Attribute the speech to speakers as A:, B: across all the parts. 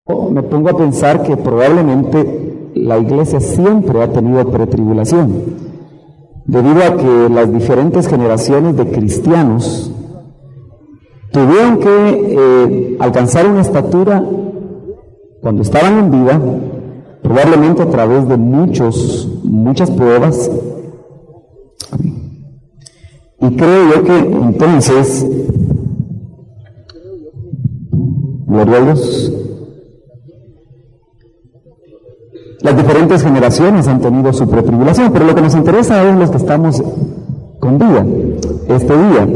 A: Me pongo a pensar que probablemente la iglesia siempre ha tenido pretribulación, debido a que las diferentes generaciones de cristianos tuvieron que alcanzar una estatura cuando estaban en vida, probablemente a través de muchas pruebas. Y creo yo que entonces, gloria a Dios, las diferentes generaciones han tenido su pretribulación, pero lo que nos interesa es los que estamos con vida, este día.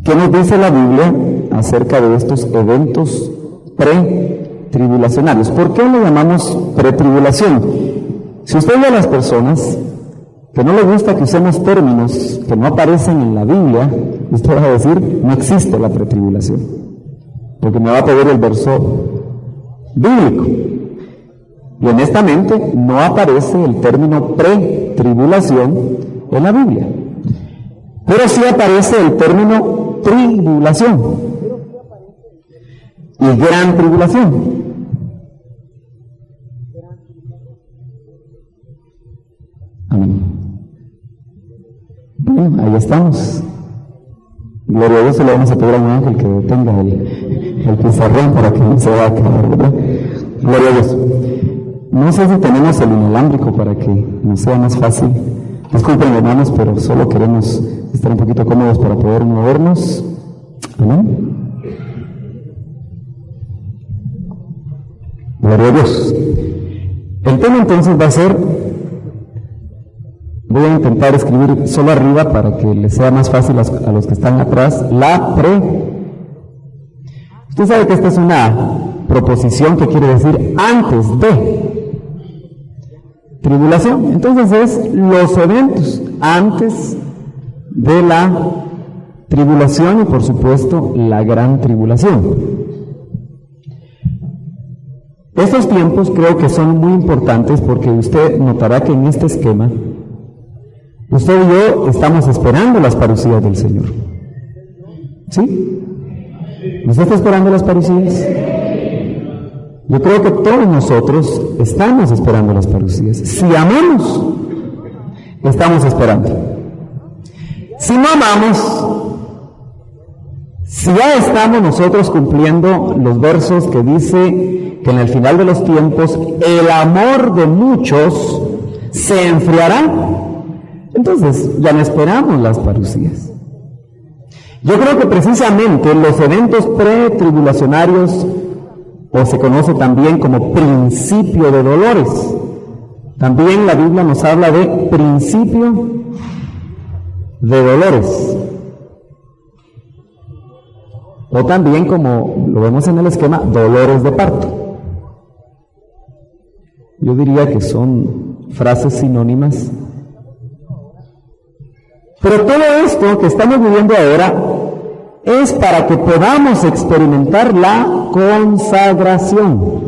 A: ¿Qué nos dice la Biblia acerca de estos eventos pretribulacionarios? ¿Por qué lo llamamos pretribulación? Si usted ve a las personas que no le gusta que usemos términos que no aparecen en la Biblia, usted va a decir, no existe la pretribulación, porque me va a pedir el verso bíblico. Y honestamente no aparece el término pretribulación en la Biblia, pero sí aparece el término tribulación y gran tribulación. Amén. Bueno, ahí estamos. Gloria a Dios, le vamos a pedir a un ángel que detenga el pizarrón para que no se vaya a acabar, ¿verdad? Gloria a Dios. No sé si tenemos el inalámbrico para que nos sea más fácil. Disculpen, hermanos, pero solo queremos estar un poquito cómodos para poder movernos. Amén. Gloria a Dios. El tema entonces va a ser, voy a intentar escribir solo arriba para que les sea más fácil a los que están atrás, Usted sabe que esta es una proposición que quiere decir antes de tribulación. Entonces es los eventos antes de la tribulación y por supuesto la gran tribulación. Estos tiempos creo que son muy importantes porque usted notará que en este esquema usted y yo estamos esperando las parucías del Señor. ¿Sí? ¿Usted está esperando las parucías? Yo creo que todos nosotros estamos esperando las parucías. Si amamos, estamos esperando. Si no amamos, si ya estamos nosotros cumpliendo los versos que dice que en el final de los tiempos el amor de muchos se enfriará, entonces ya no esperamos las parucías. Yo creo que precisamente los eventos pretribulacionarios, o se conoce también como principio de dolores. También la Biblia nos habla de principio de dolores. O también, como lo vemos en el esquema, dolores de parto. Yo diría que son frases sinónimas. Pero todo esto que estamos viviendo ahora es para que podamos experimentar la consagración.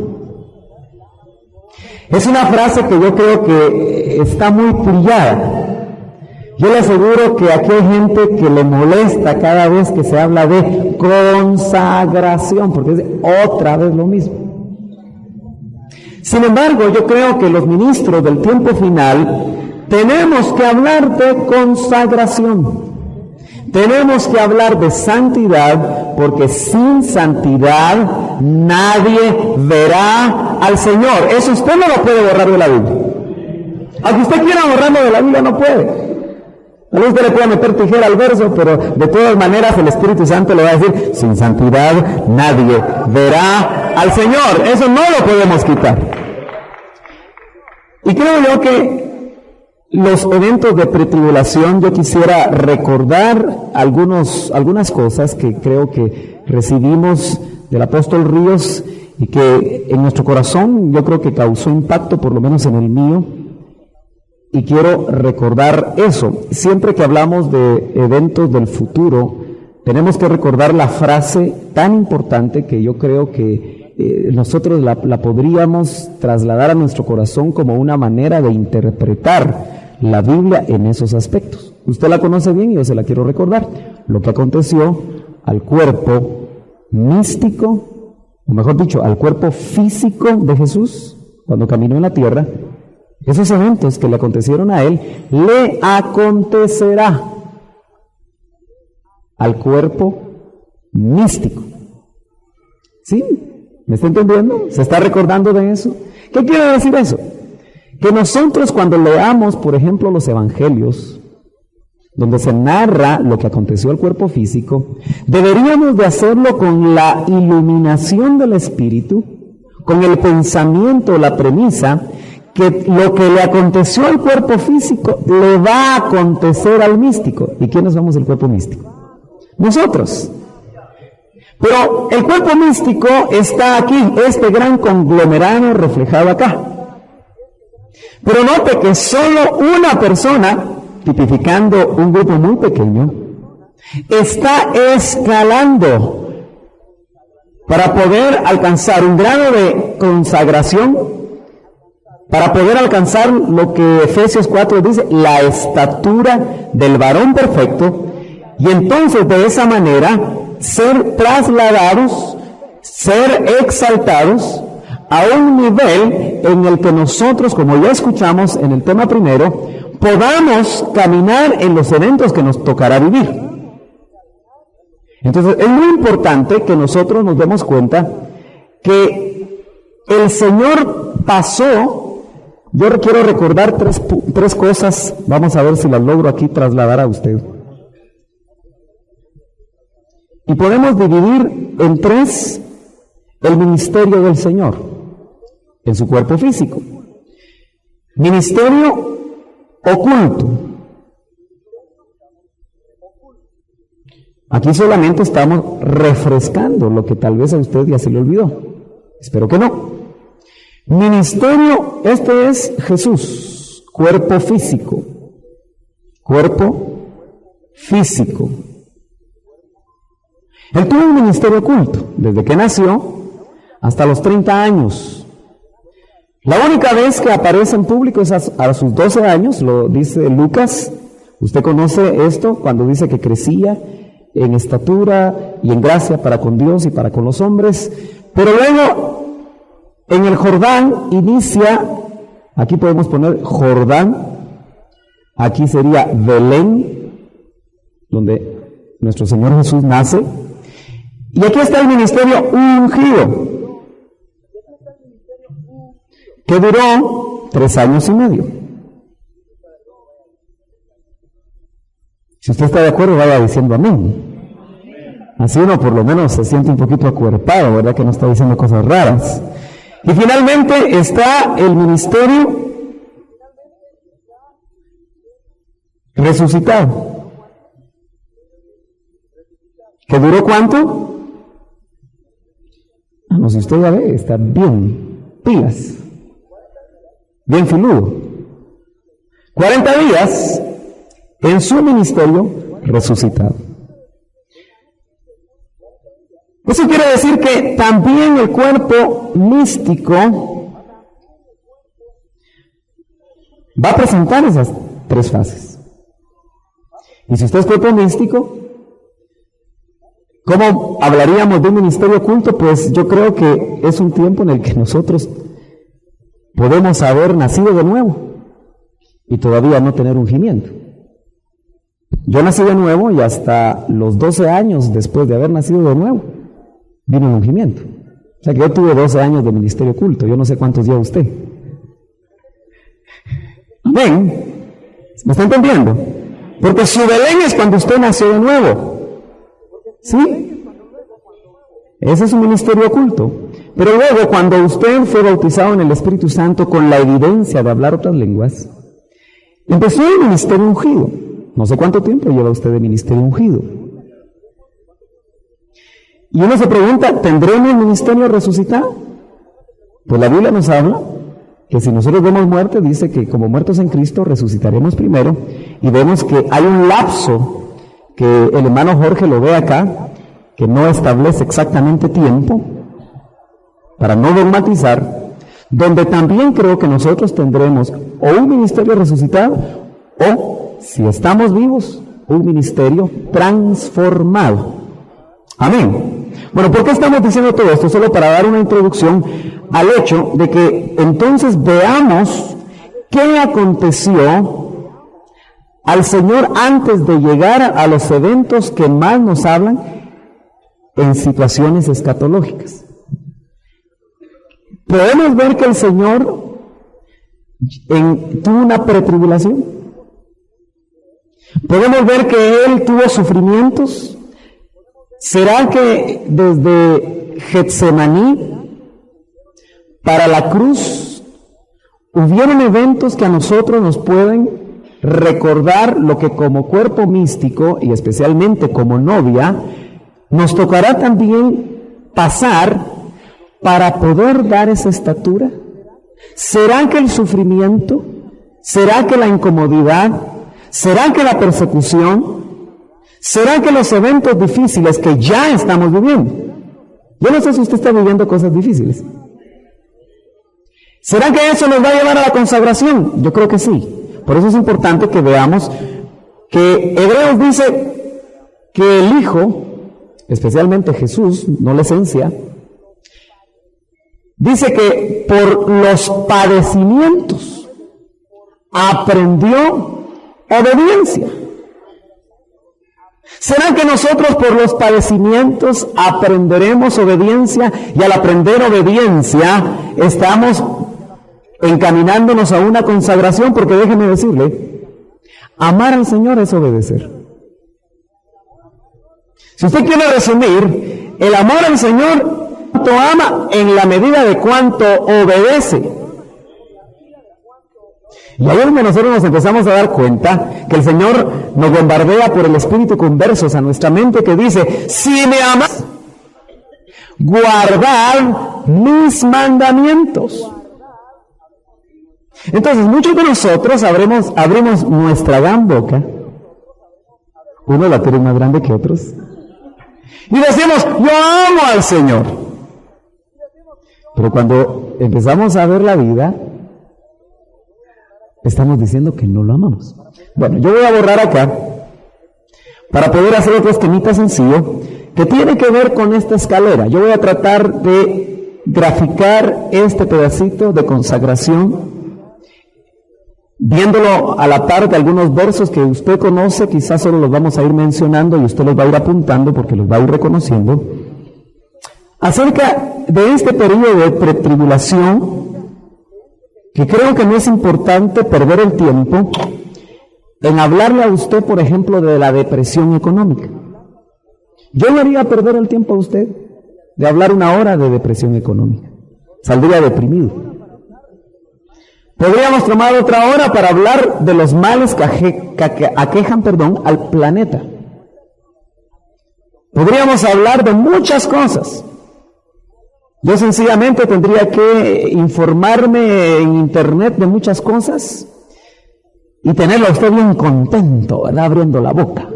A: Es una frase que yo creo que está muy trillada. Yo le aseguro que aquí hay gente que le molesta cada vez que se habla de consagración, porque es otra vez lo mismo. Sin embargo, yo creo que los ministros del tiempo final tenemos que hablar de consagración. Tenemos que hablar de santidad, porque sin santidad nadie verá al Señor. Eso usted no lo puede borrar de la Biblia. Aunque usted quiera borrarlo de la Biblia, no puede. A usted le puede meter tijera al verso, pero de todas maneras el Espíritu Santo le va a decir, sin santidad nadie verá al Señor. Eso no lo podemos quitar. Y creo yo que los eventos de pretribulación, yo quisiera recordar algunas cosas que creo que recibimos del apóstol Ríos y que en nuestro corazón yo creo que causó impacto, por lo menos en el mío, y quiero recordar eso. Siempre que hablamos de eventos del futuro, tenemos que recordar la frase tan importante que yo creo que nosotros la podríamos trasladar a nuestro corazón como una manera de interpretar la Biblia en esos aspectos. Usted la conoce bien y yo se la quiero recordar. Lo que aconteció al cuerpo místico o mejor dicho, al cuerpo físico de Jesús cuando caminó en la tierra, esos eventos que le acontecieron a él, le acontecerá al cuerpo místico. ¿Sí? ¿Me está entendiendo? ¿Se está recordando de eso? ¿Qué quiere decir eso? Que nosotros cuando leamos, por ejemplo, los evangelios, donde se narra lo que aconteció al cuerpo físico, deberíamos de hacerlo con la iluminación del Espíritu, con el pensamiento, la premisa, que lo que le aconteció al cuerpo físico le va a acontecer al místico. ¿Y quiénes somos el cuerpo místico? Nosotros. Pero el cuerpo místico está aquí, este gran conglomerado reflejado acá. Pero note que solo una persona, tipificando un grupo muy pequeño, está escalando para poder alcanzar un grado de consagración, para poder alcanzar lo que Efesios 4 dice, la estatura del varón perfecto, y entonces de esa manera ser trasladados, ser exaltados a un nivel en el que nosotros, como ya escuchamos en el tema primero, podamos caminar en los eventos que nos tocará vivir. Entonces es muy importante que nosotros nos demos cuenta que el Señor pasó. Yo quiero recordar tres cosas, vamos a ver si las logro aquí trasladar a usted. Y podemos dividir en tres el ministerio del Señor en su cuerpo físico. Ministerio oculto. Aquí solamente estamos refrescando lo que tal vez a usted ya se le olvidó. Espero que no. Ministerio, este es Jesús, cuerpo físico. Cuerpo físico. Él tuvo un ministerio oculto, desde que nació hasta los 30 años. La única vez que aparece en público es a sus 12 años, lo dice Lucas. Usted conoce esto cuando dice que crecía en estatura y en gracia para con Dios y para con los hombres. Pero luego, en el Jordán inicia, aquí podemos poner Jordán, aquí sería Belén, donde nuestro Señor Jesús nace. Y aquí está el ministerio ungido, que duró 3 años y medio. Si usted está de acuerdo, vaya diciendo amén. Así uno por lo menos se siente un poquito acuerpado, ¿verdad? Que no está diciendo cosas raras. Y finalmente está el ministerio resucitado. ¿Que duró cuánto? No, si usted ya ve, está bien pilas, bien filudo. 40 días en su ministerio resucitado. Eso quiere decir que también el cuerpo místico va a presentar esas 3 fases. Y si usted es cuerpo místico, ¿cómo hablaríamos de un ministerio oculto? Pues yo creo que es un tiempo en el que nosotros podemos haber nacido de nuevo y todavía no tener ungimiento. Yo nací de nuevo y hasta los 12 años después de haber nacido de nuevo, vino el ungimiento. O sea que yo tuve 12 años de ministerio oculto, yo no sé cuántos lleva usted. Amén. ¿Me está entendiendo? Porque su Belén es cuando usted nació de nuevo. ¿Sí? Ese es un ministerio oculto. Pero luego, cuando usted fue bautizado en el Espíritu Santo con la evidencia de hablar otras lenguas, empezó el ministerio ungido. No sé cuánto tiempo lleva usted de ministerio ungido. Y uno se pregunta, ¿tendremos ministerio resucitado? Pues la Biblia nos habla que si nosotros vemos muerte, dice que como muertos en Cristo resucitaremos primero, y vemos que hay un lapso que el hermano Jorge lo ve acá, que no establece exactamente tiempo, para no dogmatizar, donde también creo que nosotros tendremos o un ministerio resucitado, o, si estamos vivos, un ministerio transformado. Amén. Bueno, ¿por qué estamos diciendo todo esto? Solo para dar una introducción al hecho de que entonces veamos qué aconteció al Señor antes de llegar a los eventos que más nos hablan en situaciones escatológicas. Podemos ver que el Señor tuvo una pretribulación. Podemos ver que Él tuvo sufrimientos. ¿Será que desde Getsemaní para la cruz hubieron eventos que a nosotros nos pueden recordar lo que como cuerpo místico y especialmente como novia nos tocará también pasar para poder dar esa estatura? ¿Será que el sufrimiento? ¿Será que la incomodidad? ¿Será que la persecución? ¿Será que los eventos difíciles que ya estamos viviendo? Yo no sé si usted está viviendo cosas difíciles. ¿Será que eso nos va a llevar a la consagración? Yo creo que sí. Por eso es importante que veamos que Hebreos dice que el Hijo, especialmente Jesús, no la esencia, dice que por los padecimientos aprendió obediencia. ¿Será que nosotros por los padecimientos aprenderemos obediencia y al aprender obediencia estamos encaminándonos a una consagración? Porque déjeme decirle, amar al Señor es obedecer. Si usted quiere resumir, el amor al Señor, cuánto ama en la medida de cuánto obedece. Y ahí es donde nosotros nos empezamos a dar cuenta que el Señor nos bombardea por el Espíritu con versos a nuestra mente que dice: si me amas, guardad mis mandamientos. Entonces muchos de nosotros abrimos nuestra gran boca, uno la tiene más grande que otros, y decimos: yo amo al Señor. Pero cuando empezamos a ver la vida, estamos diciendo que no lo amamos. Bueno, yo voy a borrar acá para poder hacer otro esquemita sencillo que tiene que ver con esta escalera. Yo voy a tratar de graficar este pedacito de consagración viéndolo a la par de algunos versos que usted conoce. Quizás solo los vamos a ir mencionando y usted los va a ir apuntando porque los va a ir reconociendo, acerca de este periodo de pretribulación, que creo que no es importante perder el tiempo en hablarle a usted, por ejemplo, de la depresión económica. Yo no haría perder el tiempo a usted de hablar una hora de depresión económica. Saldría deprimido. Podríamos tomar otra hora para hablar de los males que aquejan al planeta. Podríamos hablar de muchas cosas. Yo sencillamente tendría que informarme en internet de muchas cosas y tenerlo a usted bien contento, ¿verdad? Abriendo la boca.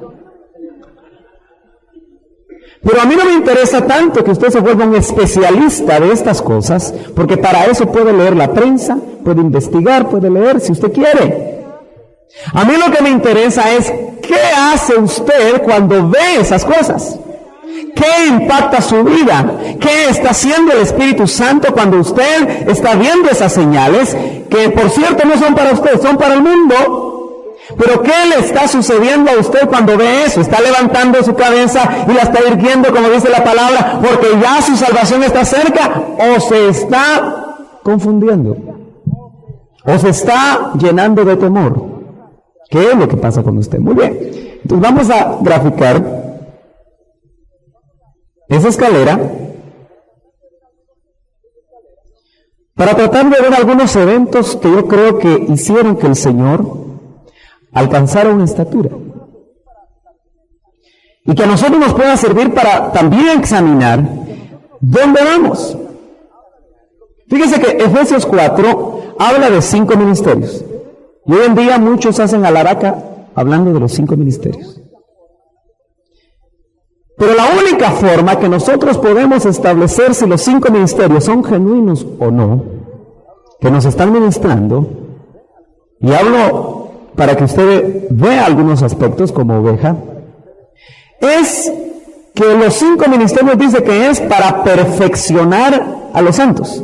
A: Pero a mí no me interesa tanto que usted se vuelva un especialista de estas cosas, porque para eso puede leer la prensa, puede investigar, puede leer si usted quiere. A mí lo que me interesa es qué hace usted cuando ve esas cosas. ¿Qué impacta su vida? ¿Qué está haciendo el Espíritu Santo cuando usted está viendo esas señales? Que por cierto no son para usted, son para el mundo. Pero ¿qué le está sucediendo a usted cuando ve eso? ¿Está levantando su cabeza y la está irguiendo, como dice la palabra, porque ya su salvación está cerca? ¿O se está confundiendo? ¿O se está llenando de temor? ¿Qué es lo que pasa con usted? Muy bien. Entonces vamos a graficar esa escalera para tratar de ver algunos eventos que yo creo que hicieron que el Señor alcanzara una estatura y que a nosotros nos pueda servir para también examinar dónde vamos. Fíjese que Efesios 4 habla de 5 ministerios y hoy en día muchos hacen alaraca hablando de los 5 ministerios. Pero la única forma que nosotros podemos establecer si los 5 ministerios son genuinos o no, que nos están ministrando, y hablo para que usted vea algunos aspectos como oveja, es que los 5 ministerios dice que es para perfeccionar a los santos,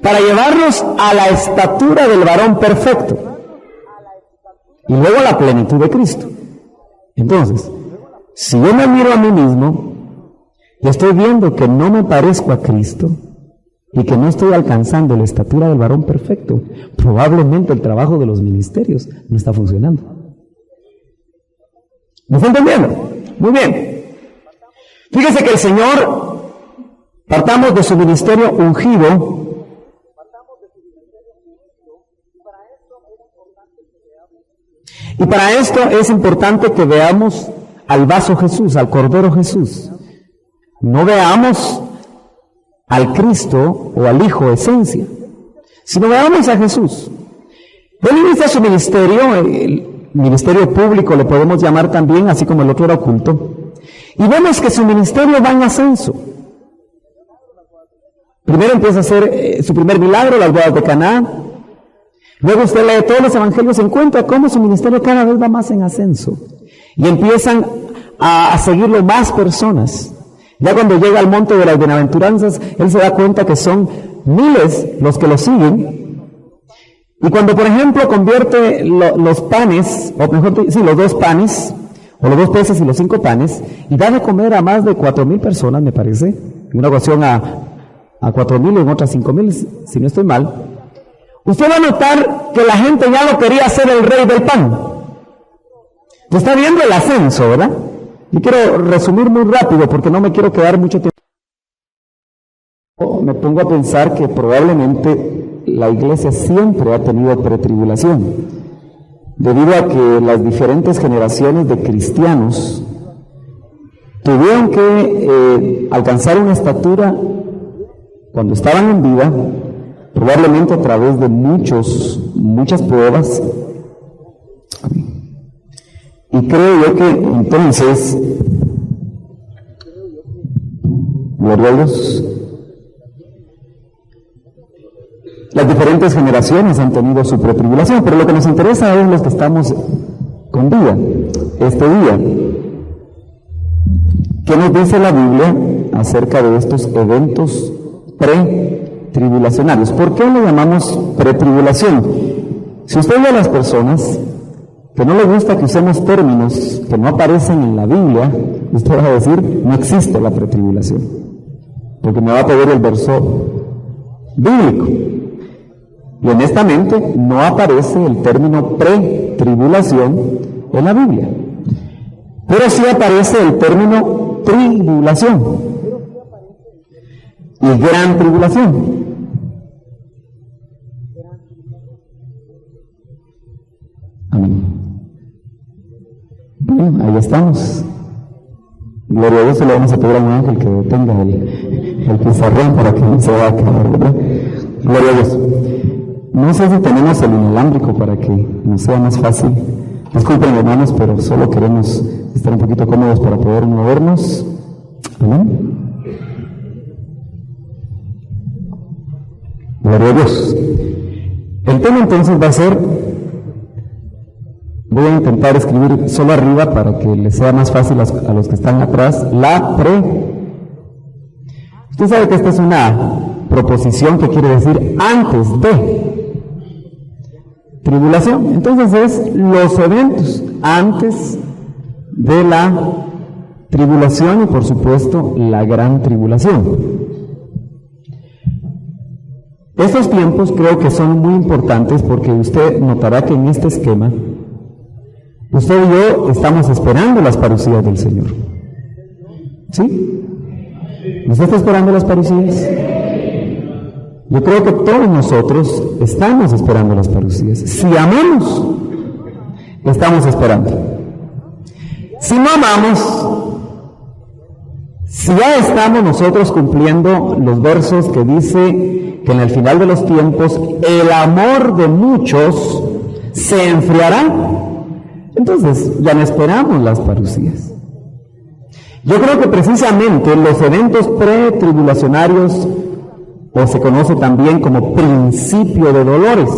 A: para llevarlos a la estatura del varón perfecto y luego a la plenitud de Cristo. Entonces, si yo me miro a mí mismo y estoy viendo que no me parezco a Cristo y que no estoy alcanzando la estatura del varón perfecto, probablemente el trabajo de los ministerios no está funcionando. ¿Me está entendiendo? Muy bien. Fíjese que el Señor, partamos de su ministerio ungido, y para esto es importante que veamos al vaso Jesús, al Cordero Jesús. No veamos al Cristo o al Hijo esencia, sino veamos a Jesús. Él inicia su ministerio, el ministerio público le podemos llamar también, así como el otro era oculto, y vemos que su ministerio va en ascenso. Primero empieza a hacer su primer milagro, las bodas de Caná. Luego usted lee todos los evangelios y encuentra cómo su ministerio cada vez va más en ascenso. Y empiezan a seguirlo más personas. Ya cuando llega al monte de las bienaventuranzas, él se da cuenta que son miles los que lo siguen. Y cuando, por ejemplo, convierte los panes, o mejor sí, los 2 panes, o los 2 peces y los 5 panes, y da de comer a más de 4,000 personas, me parece. En una ocasión a 4,000 y en otra 5,000, si no estoy mal. Usted va a notar que la gente ya lo quería hacer el rey del pan. Usted está viendo el ascenso, ¿verdad? Yo quiero resumir muy rápido porque no me quiero quedar mucho tiempo. Me pongo a pensar que probablemente la iglesia siempre ha tenido pretribulación, debido a que las diferentes generaciones de cristianos tuvieron que alcanzar una estatura cuando estaban en vida, probablemente a través de muchas pruebas. Y creo yo que entonces, gloria a Dios, las diferentes generaciones han tenido su pretribulación, pero lo que nos interesa es los que estamos con vida, este día. ¿Qué nos dice la Biblia acerca de estos eventos pretribulacionarios? ¿Por qué lo llamamos pretribulación? Si usted ve a las personas que no le gusta que usemos términos que no aparecen en la Biblia, usted va a decir, no existe la pretribulación, porque me va a pedir el verso bíblico. Y honestamente, no aparece el término pretribulación en la Biblia, pero sí aparece el término tribulación y gran tribulación. Amén. Bueno, ahí estamos. Gloria a Dios, le vamos a pedir a un ángel que detenga el pizarrón para que no se vaya a acabar, ¿verdad? Gloria a Dios. No sé si tenemos el inalámbrico para que nos sea más fácil. Disculpen, hermanos, pero solo queremos estar un poquito cómodos para poder movernos. Amén. Gloria a Dios. El tema entonces va a ser, voy a intentar escribir solo arriba para que les sea más fácil a los que están atrás, Usted sabe que esta es una proposición que quiere decir antes de tribulación. Entonces es los eventos antes de la tribulación y por supuesto la gran tribulación. Estos tiempos creo que son muy importantes porque usted notará que en este esquema usted y yo estamos esperando las parucías del Señor. ¿Sí? ¿Usted está esperando las parucías? Yo creo que todos nosotros estamos esperando las parucías. Si amamos, estamos esperando. Si no amamos, si ya estamos nosotros cumpliendo los versos que dice que en el final de los tiempos el amor de muchos se enfriará, entonces ya no esperamos las parucías. Yo creo que precisamente los eventos pretribulacionarios, o se conoce también como principio de dolores,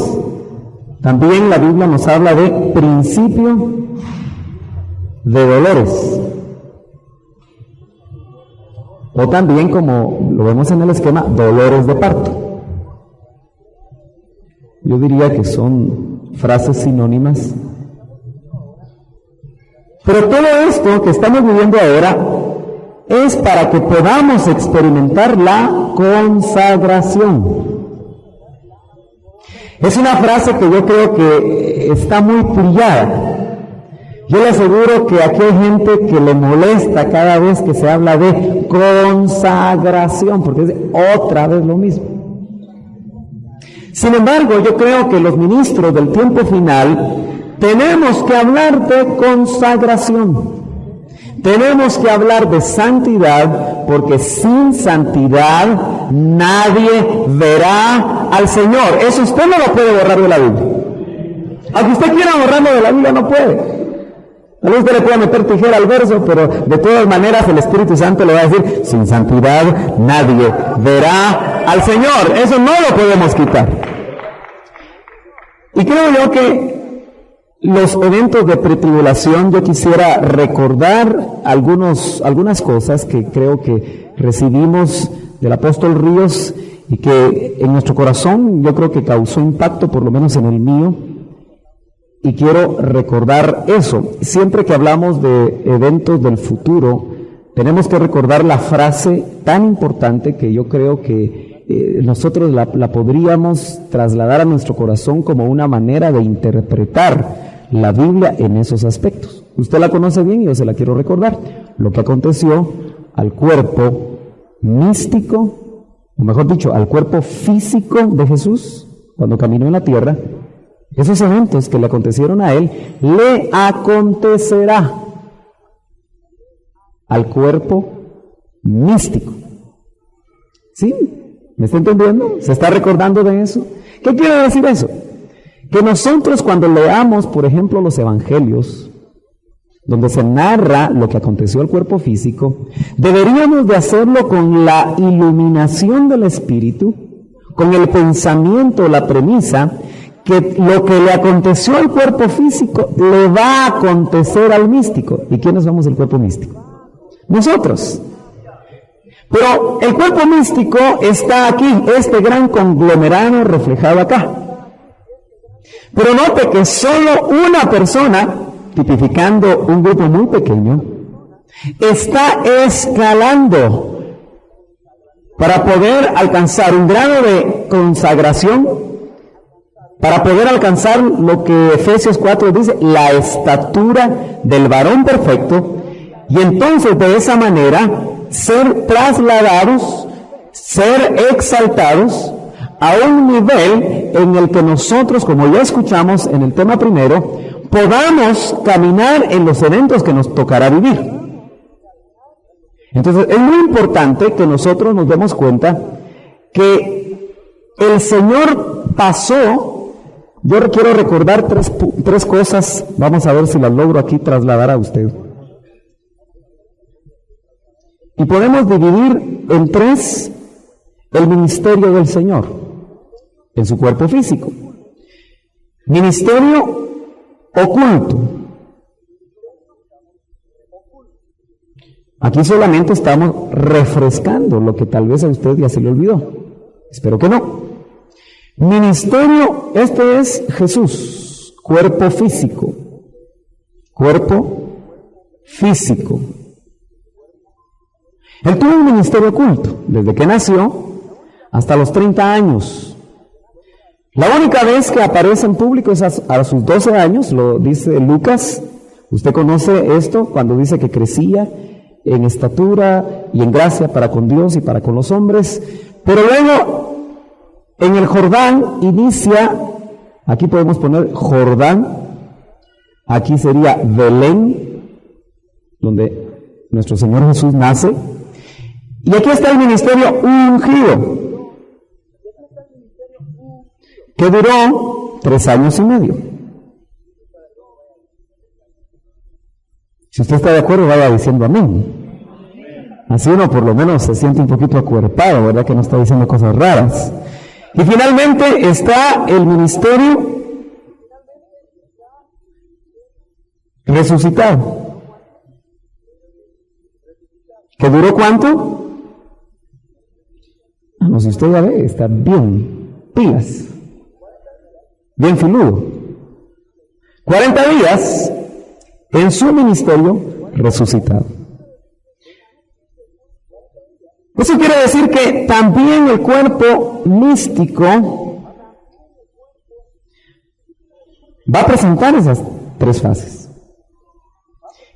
A: también la Biblia nos habla de principio de dolores. O también, como lo vemos en el esquema, dolores de parto. Yo diría que son frases sinónimas. Pero todo esto que estamos viviendo ahora es para que podamos experimentar la consagración. Es una frase que yo creo que está muy trillada. Yo le aseguro que aquí hay gente que le molesta cada vez que se habla de consagración, porque es otra vez lo mismo. Sin embargo, yo creo que los ministros del tiempo final tenemos que hablar de consagración. Tenemos que hablar de santidad, porque sin santidad nadie verá al Señor. Eso usted no lo puede borrar de la Biblia. Aunque usted quiera borrarlo de la Biblia, no puede. A lo usted le puede meter tijera al verso, pero de todas maneras el Espíritu Santo le va a decir, sin santidad nadie verá al Señor. Eso no lo podemos quitar. Y creo yo que los eventos de pretribulación, yo quisiera recordar algunas cosas que creo que recibimos del apóstol Ríos y que en nuestro corazón yo creo que causó impacto, por lo menos en el mío, y quiero recordar eso. Siempre que hablamos de eventos del futuro, tenemos que recordar la frase tan importante que yo creo que nosotros la podríamos trasladar a nuestro corazón como una manera de interpretar la Biblia en esos aspectos. Usted la conoce bien y yo se la quiero recordar. Lo que aconteció al cuerpo místico, o mejor dicho, al cuerpo físico de Jesús cuando caminó en la tierra. Esos eventos que le acontecieron a él, le acontecerá al cuerpo místico. ¿Sí? ¿Me está entendiendo? ¿Se está recordando de eso? ¿Qué quiere decir eso? Que nosotros cuando leamos, por ejemplo, los evangelios, donde se narra lo que aconteció al cuerpo físico, deberíamos de hacerlo con la iluminación del Espíritu, con el pensamiento, la premisa, que lo que le aconteció al cuerpo físico le va a acontecer al místico. ¿Y quiénes somos el cuerpo místico? Nosotros. Pero el cuerpo místico está aquí, este gran conglomerado reflejado acá. Pero note que solo una persona, tipificando un grupo muy pequeño, está escalando para poder alcanzar un grado de consagración, para poder alcanzar lo que Efesios 4 dice, la estatura del varón perfecto, y entonces de esa manera ser trasladados, ser exaltados a un nivel en el que nosotros, como ya escuchamos en el tema primero, podamos caminar en los eventos que nos tocará vivir. Entonces es muy importante que nosotros nos demos cuenta que el Señor pasó. Yo quiero recordar tres cosas, vamos a ver si las logro aquí trasladar a usted. Y podemos dividir en tres el ministerio del Señor en su cuerpo físico. Ministerio oculto. Aquí solamente estamos refrescando lo que tal vez a usted ya se le olvidó. Espero que no. Ministerio, este es Jesús, cuerpo físico. Cuerpo físico. Él tuvo un ministerio oculto, desde que nació hasta los 30 años. La única vez que aparece en público es a sus 12 años, lo dice Lucas. Usted conoce esto cuando dice que crecía en estatura y en gracia para con Dios y para con los hombres. Pero luego, en el Jordán inicia, aquí podemos poner Jordán, aquí sería Belén, donde nuestro Señor Jesús nace. Y aquí está el ministerio ungido, que duró 3 años y medio. Si usted está de acuerdo, vaya diciendo amén. Así uno por lo menos se siente un poquito acuerpado, ¿verdad? Que no está diciendo cosas raras. Y finalmente está el ministerio resucitado. ¿Que duró cuánto? Hermano, si usted ya ve, está bien, pilas, bien filudo. 40 días en su ministerio resucitado. Eso quiere decir que también el cuerpo místico va a presentar esas 3 fases.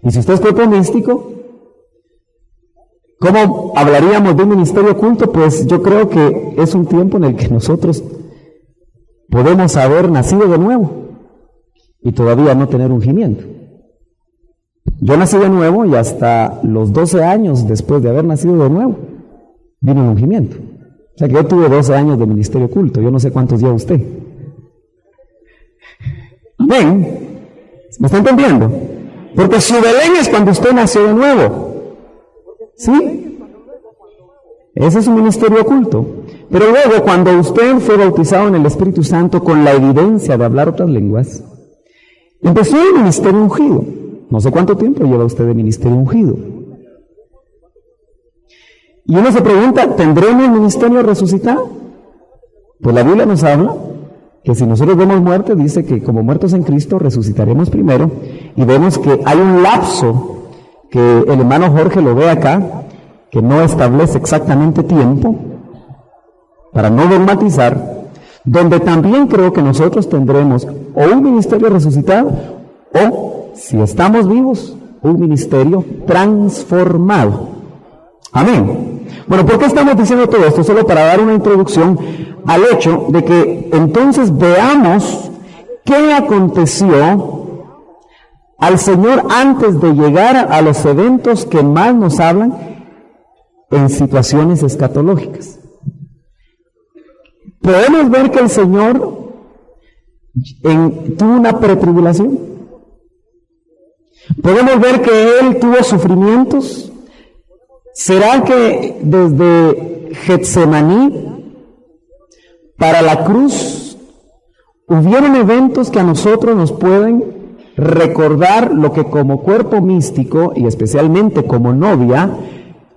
A: Y si usted es cuerpo místico, ¿cómo hablaríamos de un ministerio oculto? Pues yo creo que es un tiempo en el que nosotros podemos haber nacido de nuevo y todavía no tener ungimiento. Yo nací de nuevo y hasta los 12 años después de haber nacido de nuevo vino el ungimiento. O sea que yo tuve 12 años de ministerio oculto. Yo no sé cuántos lleva usted. Amén. ¿Me está entendiendo? Porque su Belén es cuando usted nació de nuevo. ¿Sí? Ese es un ministerio oculto. Pero luego, cuando usted fue bautizado en el Espíritu Santo con la evidencia de hablar otras lenguas, empezó el ministerio ungido. No sé cuánto tiempo lleva usted de ministerio ungido. Y uno se pregunta, ¿tendremos el ministerio resucitado? Pues la Biblia nos habla que si nosotros vemos muerte, dice que como muertos en Cristo resucitaremos primero, y vemos que hay un lapso que el hermano Jorge lo ve acá, que no establece exactamente tiempo, para no dogmatizar, donde también creo que nosotros tendremos o un ministerio resucitado, o, si estamos vivos, un ministerio transformado. Amén. Bueno, ¿por qué estamos diciendo todo esto? Solo para dar una introducción al hecho de que entonces veamos qué aconteció al Señor antes de llegar a los eventos que más nos hablan en situaciones escatológicas. Podemos ver que el Señor tuvo una pretribulación. Podemos ver que Él tuvo sufrimientos. ¿Será que desde Getsemaní para la cruz hubieron eventos que a nosotros nos pueden recordar lo que como cuerpo místico y especialmente como novia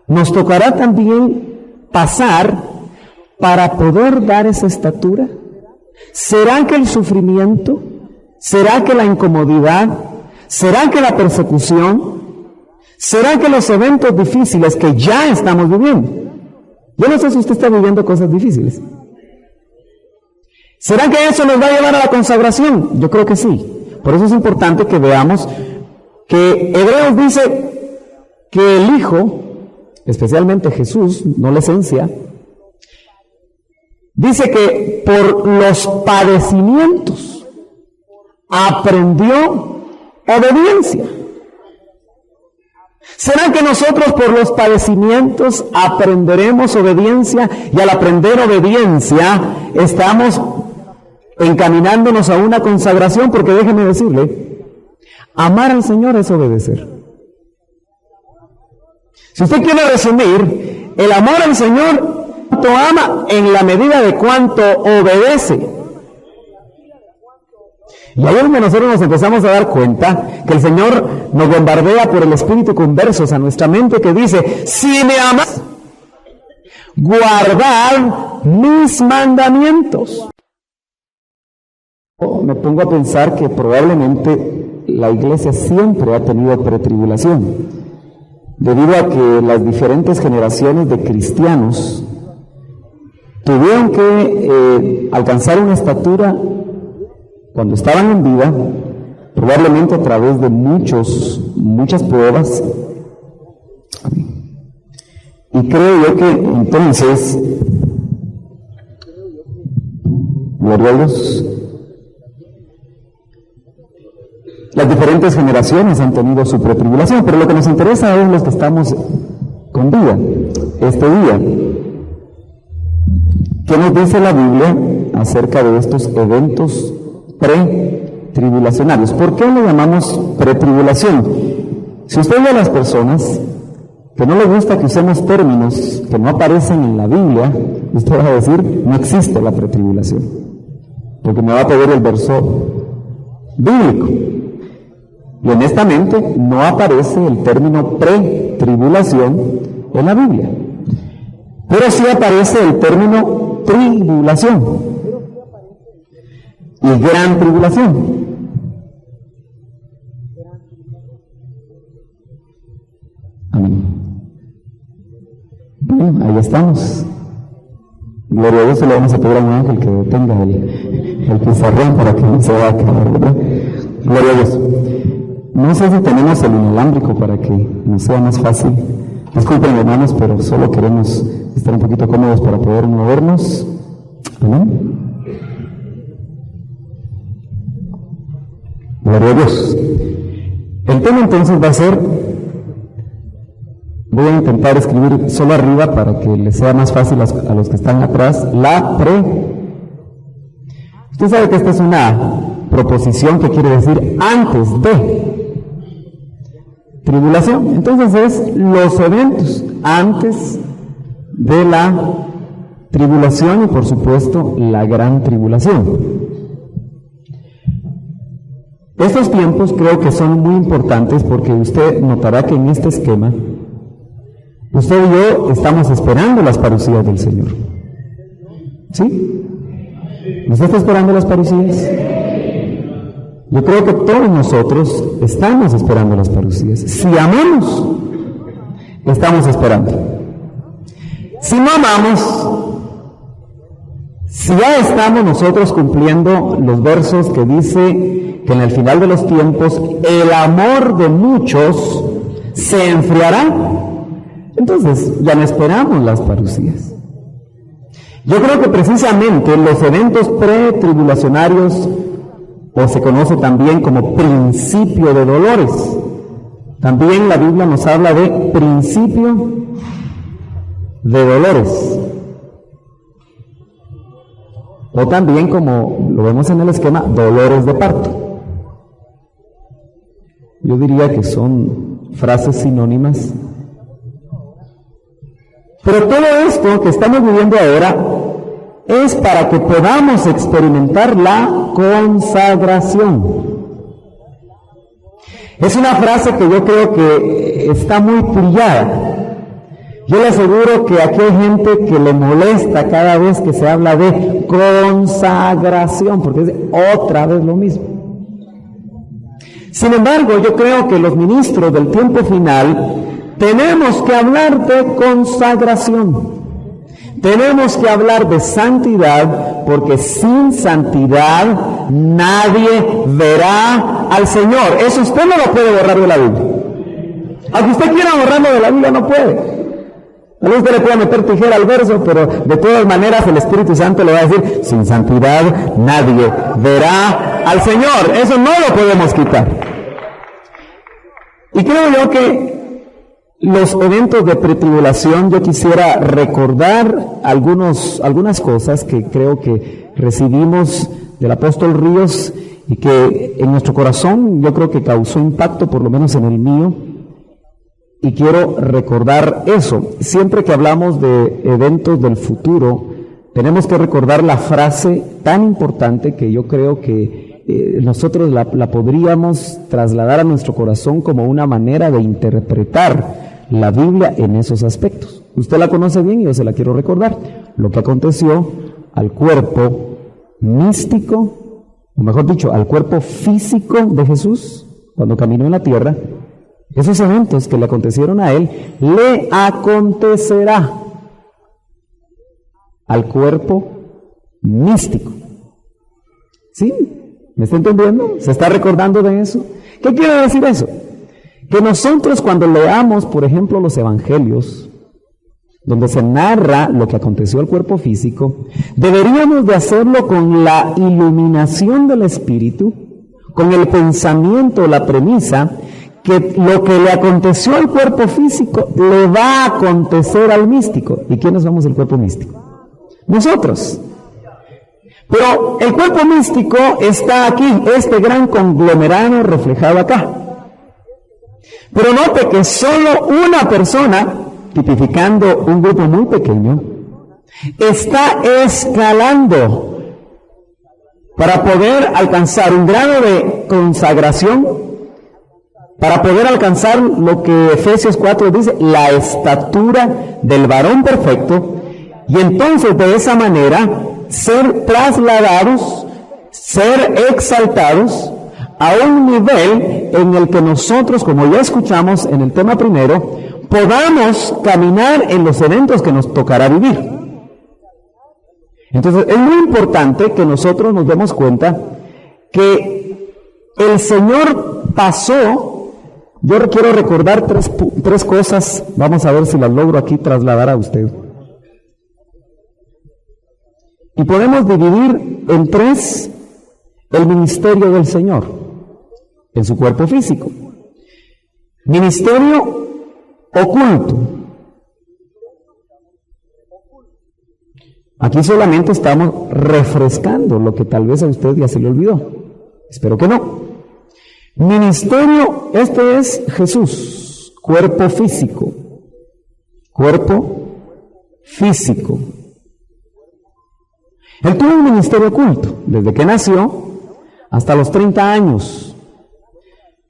A: nos tocará también pasar para poder dar esa estatura? ¿Será que el sufrimiento? ¿Será que la incomodidad? ¿Será que la persecución? ¿Será que los eventos difíciles que ya estamos viviendo? Yo no sé si usted está viviendo cosas difíciles. ¿Será que eso nos va a llevar a la consagración? Yo creo que sí. Por eso es importante que veamos que Hebreos dice que el Hijo, especialmente Jesús, no la esencia, dice que por los padecimientos aprendió obediencia. ¿Será que nosotros por los padecimientos aprenderemos obediencia y al aprender obediencia estamos encaminándonos a una consagración? Porque déjeme decirle, amar al Señor es obedecer. Si usted quiere resumir, el amor al Señor, cuánto ama en la medida de cuánto obedece. Y ahí es donde nosotros nos empezamos a dar cuenta que el Señor nos bombardea por el Espíritu con versos a nuestra mente que dice: si me amas, guardad mis mandamientos. Me pongo a pensar que probablemente la iglesia siempre ha tenido pretribulación, debido a que las diferentes generaciones de cristianos tuvieron que alcanzar una estatura cuando estaban en vida, probablemente a través de muchas pruebas. Y creo yo que entonces, gloria a Dios, las diferentes generaciones han tenido su pretribulación, pero lo que nos interesa es los que estamos con vida, este día. ¿Qué nos dice la Biblia acerca de estos eventos pretribulacionarios? ¿Por qué le llamamos pretribulación? Si usted ve a las personas que no le gusta que usemos términos que no aparecen en la Biblia, usted va a decir: no existe la pretribulación, porque me va a pedir el verso bíblico. Y honestamente no aparece el término pretribulación en la Biblia. Pero sí aparece el término tribulación y gran tribulación. Amén. Bueno, ahí estamos. Gloria a Dios, le vamos a pedir a un ángel que detenga el pizarrón para que no se vaya a acabar, ¿verdad? Gloria a Dios. No sé si tenemos el inalámbrico para que nos sea más fácil. Disculpen, hermanos, pero solo queremos estar un poquito cómodos para poder movernos. Amén. Gloria a Dios. El tema entonces va a ser, voy a intentar escribir solo arriba para que les sea más fácil a los que están atrás, la Usted sabe que esta es una proposición que quiere decir antes de tribulación. Entonces es los eventos antes de la tribulación y por supuesto la gran tribulación. Estos tiempos creo que son muy importantes porque usted notará que en este esquema usted y yo estamos esperando las parucías del Señor. ¿Sí? ¿Usted está esperando las parucías? Yo creo que todos nosotros estamos esperando las parucías. Si amamos, estamos esperando. Si no amamos, si ya estamos nosotros cumpliendo los versos que dice que en el final de los tiempos el amor de muchos se enfriará, entonces ya no esperamos las parucías. Yo creo que precisamente los eventos pretribulacionarios, o se conoce también como principio de dolores, también la Biblia nos habla de principio de dolores, o también, como lo vemos en el esquema, dolores de parto. Yo diría que son frases sinónimas. Pero todo esto que estamos viviendo ahora es para que podamos experimentar la consagración. Es una frase que yo creo que está muy trillada. Yo le aseguro que aquí hay gente que le molesta cada vez que se habla de consagración, porque es otra vez lo mismo. Sin embargo, yo creo que los ministros del tiempo final tenemos que hablar de consagración. Tenemos que hablar de santidad, porque sin santidad nadie verá al Señor. Eso usted no lo puede borrar de la Biblia. Aunque usted quiera borrarlo de la Biblia, no puede. A usted le puede meter tijera al verso, pero de todas maneras el Espíritu Santo le va a decir, sin santidad nadie verá al Señor. Eso no lo podemos quitar. Y creo yo que los eventos de pretribulación, yo quisiera recordar algunas cosas que creo que recibimos del apóstol Ríos y que en nuestro corazón yo creo que causó impacto, por lo menos en el mío, y quiero recordar eso. Siempre que hablamos de eventos del futuro, tenemos que recordar la frase tan importante que yo creo que nosotros la podríamos trasladar a nuestro corazón como una manera de interpretar la Biblia en esos aspectos. Usted la conoce bien y yo se la quiero recordar. Lo que aconteció al cuerpo místico, o mejor dicho, al cuerpo físico de Jesús cuando caminó en la tierra, esos eventos que le acontecieron a él, le acontecerá al cuerpo místico. ¿Sí? ¿Me está entendiendo? ¿Se está recordando de eso? ¿Qué quiere decir eso? Que nosotros cuando leamos, por ejemplo, los evangelios, donde se narra lo que aconteció al cuerpo físico, deberíamos de hacerlo con la iluminación del Espíritu, con el pensamiento, la premisa, que lo que le aconteció al cuerpo físico le va a acontecer al místico. ¿Y quiénes somos el cuerpo místico? Nosotros. Pero el cuerpo místico está aquí, este gran conglomerado reflejado acá. Pero note que solo una persona, tipificando un grupo muy pequeño, está escalando para poder alcanzar un grado de consagración, para poder alcanzar lo que Efesios 4 dice, la estatura del varón perfecto, Y entonces de esa manera ser trasladados, ser exaltados a un nivel en el que nosotros, como ya escuchamos en el tema primero, podamos caminar en los eventos que nos tocará vivir. Entonces es muy importante que nosotros nos demos cuenta que el Señor pasó. Yo quiero recordar tres cosas, vamos a ver si las logro aquí trasladar a usted. Y podemos dividir en tres el ministerio del Señor en su cuerpo físico. Ministerio oculto. Aquí solamente estamos refrescando lo que tal vez a usted ya se le olvidó. Espero que no. Ministerio, este es Jesús, cuerpo físico. Cuerpo físico. Él tuvo un ministerio oculto, desde que nació hasta los 30 años.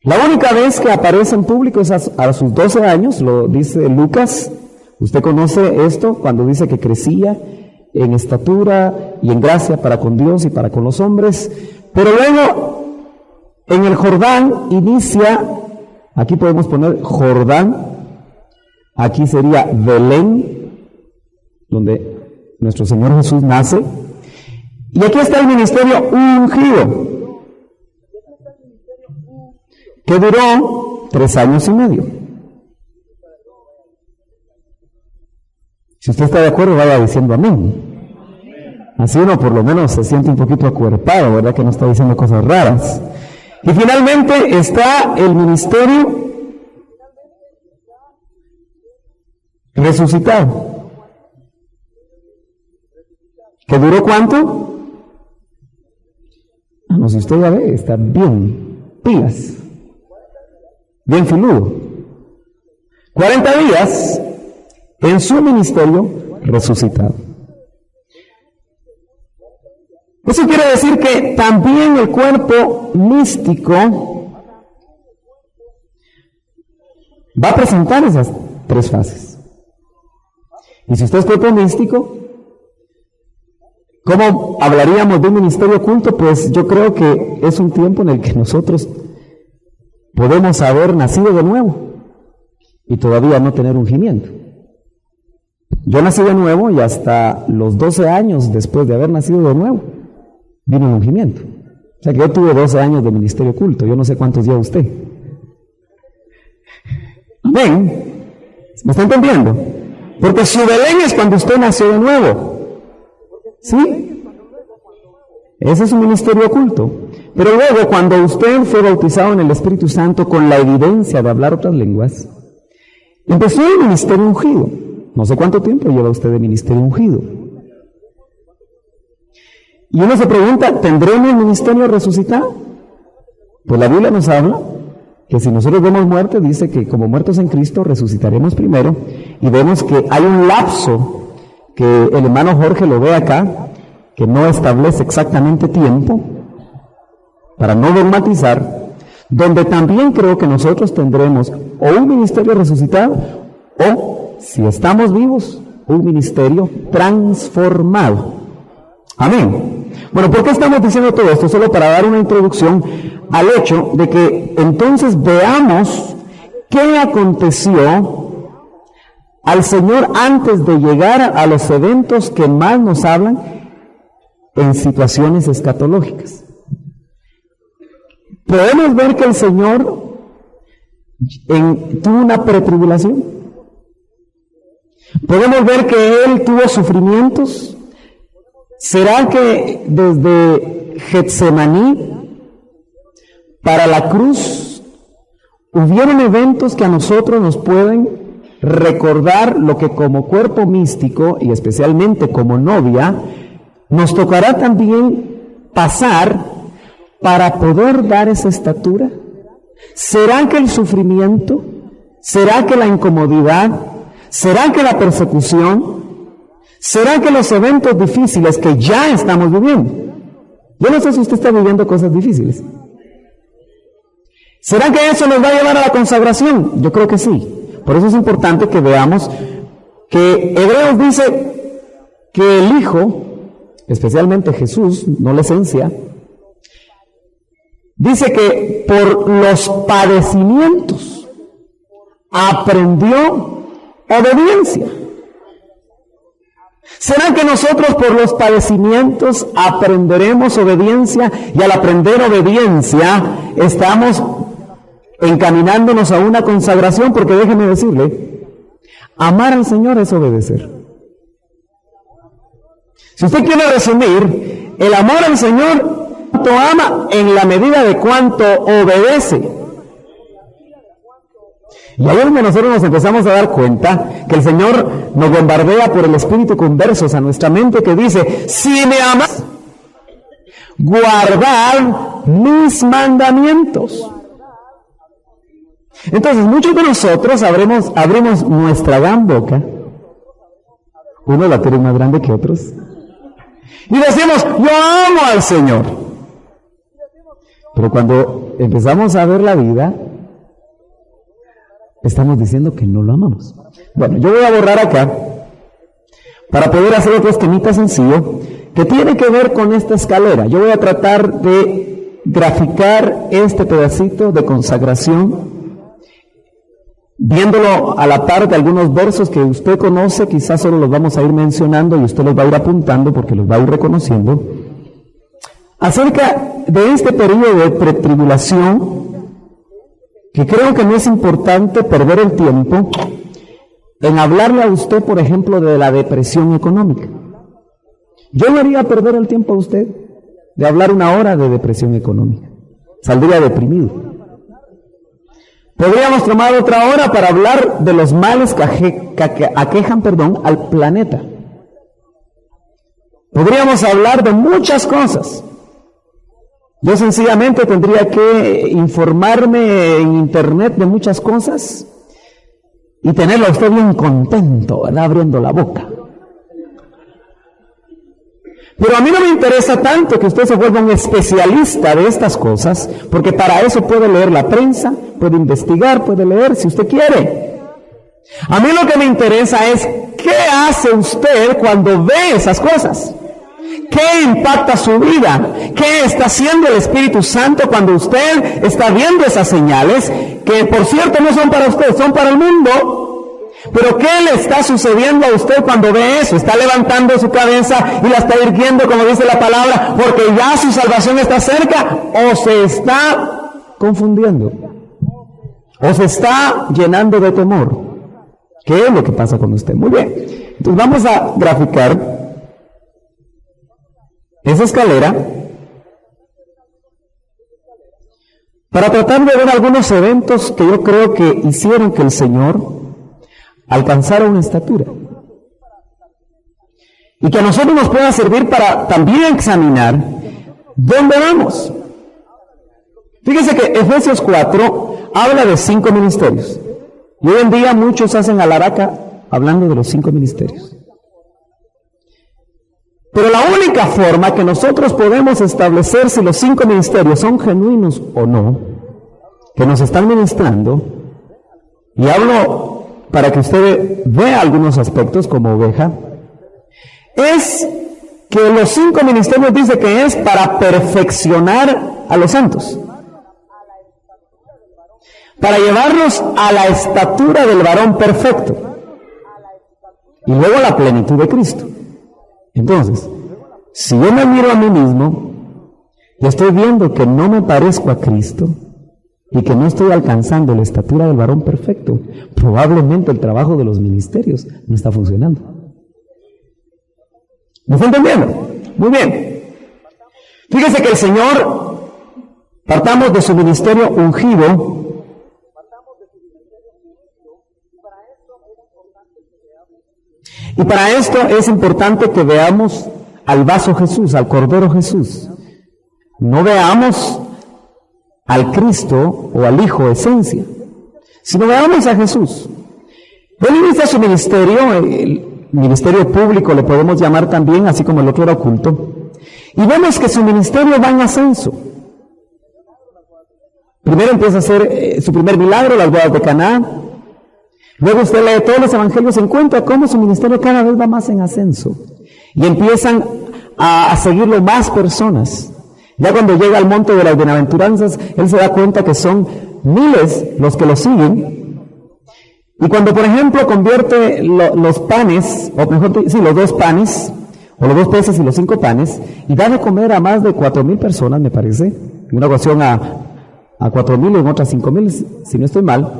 A: La única vez que aparece en público es a sus 12 años, lo dice Lucas. Usted conoce esto cuando dice que crecía en estatura y en gracia para con Dios y para con los hombres. Pero luego, en el Jordán inicia, aquí podemos poner Jordán, aquí sería Belén, donde nuestro Señor Jesús nace. Y aquí está el ministerio ungido, que duró 3 años y medio. Si usted está de acuerdo, vaya diciendo amén. Así uno por lo menos se siente un poquito acuerpado, ¿verdad? Que no está diciendo cosas raras. Y finalmente está el ministerio resucitado. ¿Que duró cuánto? No, si usted ya ve, está bien, pilas, bien filudo. 40 días en su ministerio resucitado. Eso quiere decir que también el cuerpo místico va a presentar esas 3 fases. Y si usted es cuerpo místico, ¿cómo hablaríamos de un ministerio oculto? Pues yo creo que es un tiempo en el que nosotros podemos haber nacido de nuevo y todavía no tener ungimiento. Yo nací de nuevo y hasta los 12 años después de haber nacido de nuevo, vino el ungimiento. O sea que yo tuve 12 años de ministerio oculto, yo no sé cuántos lleva usted. Amén. ¿Me está entendiendo? Porque su Belén es cuando usted nació de nuevo. ¿Sí? Ese es un ministerio oculto. Pero luego, cuando usted fue bautizado en el Espíritu Santo con la evidencia de hablar otras lenguas, empezó el ministerio ungido. No sé cuánto tiempo lleva usted de ministerio ungido. Y uno se pregunta, ¿tendremos el ministerio resucitado? Pues la Biblia nos habla que si nosotros vemos muerte, dice que como muertos en Cristo resucitaremos primero, y vemos que hay un lapso que el hermano Jorge lo ve acá, que no establece exactamente tiempo, para no dogmatizar, donde también creo que nosotros tendremos o un ministerio resucitado, o, si estamos vivos, un ministerio transformado. Amén. Bueno, ¿por qué estamos diciendo todo esto? Solo para dar una introducción al hecho de que entonces veamos qué aconteció al Señor antes de llegar a los eventos que más nos hablan en situaciones escatológicas. Podemos ver que el Señor tuvo una pretribulación. Podemos ver que Él tuvo sufrimientos. ¿Será que desde Getsemaní para la cruz hubieron eventos que a nosotros nos pueden recordar lo que como cuerpo místico y especialmente como novia nos tocará también pasar para poder dar esa estatura? ¿Será que el sufrimiento? ¿Será que la incomodidad? ¿Será que la persecución? ¿Será que los eventos difíciles que ya estamos viviendo? Yo no sé si usted está viviendo cosas difíciles. ¿Será que eso nos va a llevar a la consagración? Yo creo que sí. Por eso es importante que veamos que Hebreos dice que el Hijo, especialmente Jesús, no la esencia, dice que por los padecimientos aprendió obediencia. ¿Será que nosotros por los padecimientos aprenderemos obediencia y al aprender obediencia estamos encaminándonos a una consagración? Porque déjeme decirle, amar al Señor es obedecer. Si usted quiere resumir, el amor al Señor, cuánto ama en la medida de cuánto obedece. Y ahí es donde nosotros nos empezamos a dar cuenta que el Señor nos bombardea por el Espíritu con versos a nuestra mente que dice: si me amas, guardad mis mandamientos. Entonces muchos de nosotros abrimos nuestra gran boca, unos la tienen más grande que otros, y decimos: yo amo al Señor. Pero cuando empezamos a ver la vida, estamos diciendo que no lo amamos. Bueno, yo voy a borrar acá para poder hacer otro esquemita sencillo que tiene que ver con esta escalera. Yo voy a tratar de graficar este pedacito de consagración, viéndolo a la par de algunos versos que usted conoce. Quizás solo los vamos a ir mencionando y usted los va a ir apuntando porque los va a ir reconociendo, acerca de este periodo de pretribulación, que creo que no es importante perder el tiempo en hablarle a usted, por ejemplo, de la depresión económica. Yo no haría perder el tiempo a usted de hablar una hora de depresión económica. Saldría deprimido. Podríamos tomar otra hora para hablar de los males que aquejan al planeta. Podríamos hablar de muchas cosas. Yo sencillamente tendría que informarme en internet de muchas cosas y tenerlo a usted bien contento, ¿verdad? Abriendo la boca. Pero a mí no me interesa tanto que usted se vuelva un especialista de estas cosas, porque para eso puede leer la prensa, puede investigar, puede leer si usted quiere. A mí lo que me interesa es qué hace usted cuando ve esas cosas. ¿Qué impacta su vida? ¿Qué está haciendo el Espíritu Santo cuando usted está viendo esas señales? Que por cierto no son para usted, son para el mundo. Pero ¿qué le está sucediendo a usted cuando ve eso? ¿Está levantando su cabeza y la está irguiendo, como dice la palabra, porque ya su salvación está cerca? ¿O se está confundiendo? ¿O se está llenando de temor? ¿Qué es lo que pasa con usted? Muy bien. Entonces vamos a graficar esa escalera para tratar de ver algunos eventos que yo creo que hicieron que el Señor alcanzara una estatura y que a nosotros nos pueda servir para también examinar dónde vamos. Fíjese que Efesios 4 habla de 5 ministerios y hoy en día muchos hacen alaraca hablando de los 5 ministerios. Pero la única forma que nosotros podemos establecer si los 5 ministerios son genuinos o no, que nos están ministrando, y hablo para que usted vea algunos aspectos como oveja, es que los 5 ministerios dice que es para perfeccionar a los santos, para llevarlos a la estatura del varón perfecto, y luego a la plenitud de Cristo. Entonces, si yo me miro a mí mismo y estoy viendo que no me parezco a Cristo y que no estoy alcanzando la estatura del varón perfecto, probablemente el trabajo de los ministerios no está funcionando. ¿Me está entendiendo? Muy bien. Fíjese que el Señor, partamos de su ministerio ungido, y para esto es importante que veamos al vaso Jesús, al Cordero Jesús. No veamos al Cristo o al Hijo esencia, sino veamos a Jesús. Él inicia su ministerio, el ministerio público le podemos llamar también, así como el otro era oculto, y vemos que su ministerio va en ascenso. Primero empieza a hacer su primer milagro, las bodas de Caná. Luego usted lee todos los evangelios y encuentra cómo su ministerio cada vez va más en ascenso. Y empiezan a seguirlo más personas. Ya cuando llega al monte de las bienaventuranzas, él se da cuenta que son miles los que lo siguen. Y cuando, por ejemplo, convierte los panes, o mejor, sí, los 2 panes, o los 2 peces y los 5 panes, y da de comer a más de 4,000 personas, me parece. En una ocasión a 4,000 y en otra 5,000, si no estoy mal.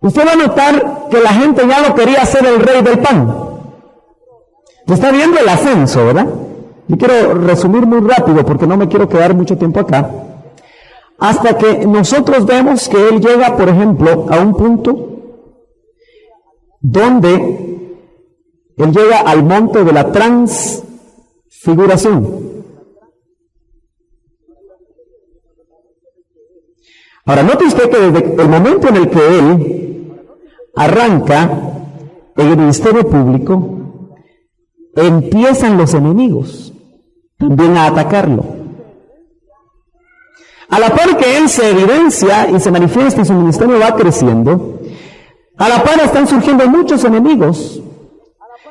A: Usted va a notar que la gente ya lo quería hacer el rey del pan. Está viendo el ascenso, ¿verdad? Yo quiero resumir muy rápido porque no me quiero quedar mucho tiempo acá. Hasta que nosotros vemos que él llega, por ejemplo, a un punto donde él llega al monte de la transfiguración. Ahora, note usted que desde el momento en el que él arranca en el ministerio público, empiezan los enemigos también a atacarlo. A la par que él se evidencia y se manifiesta y su ministerio va creciendo, a la par están surgiendo muchos enemigos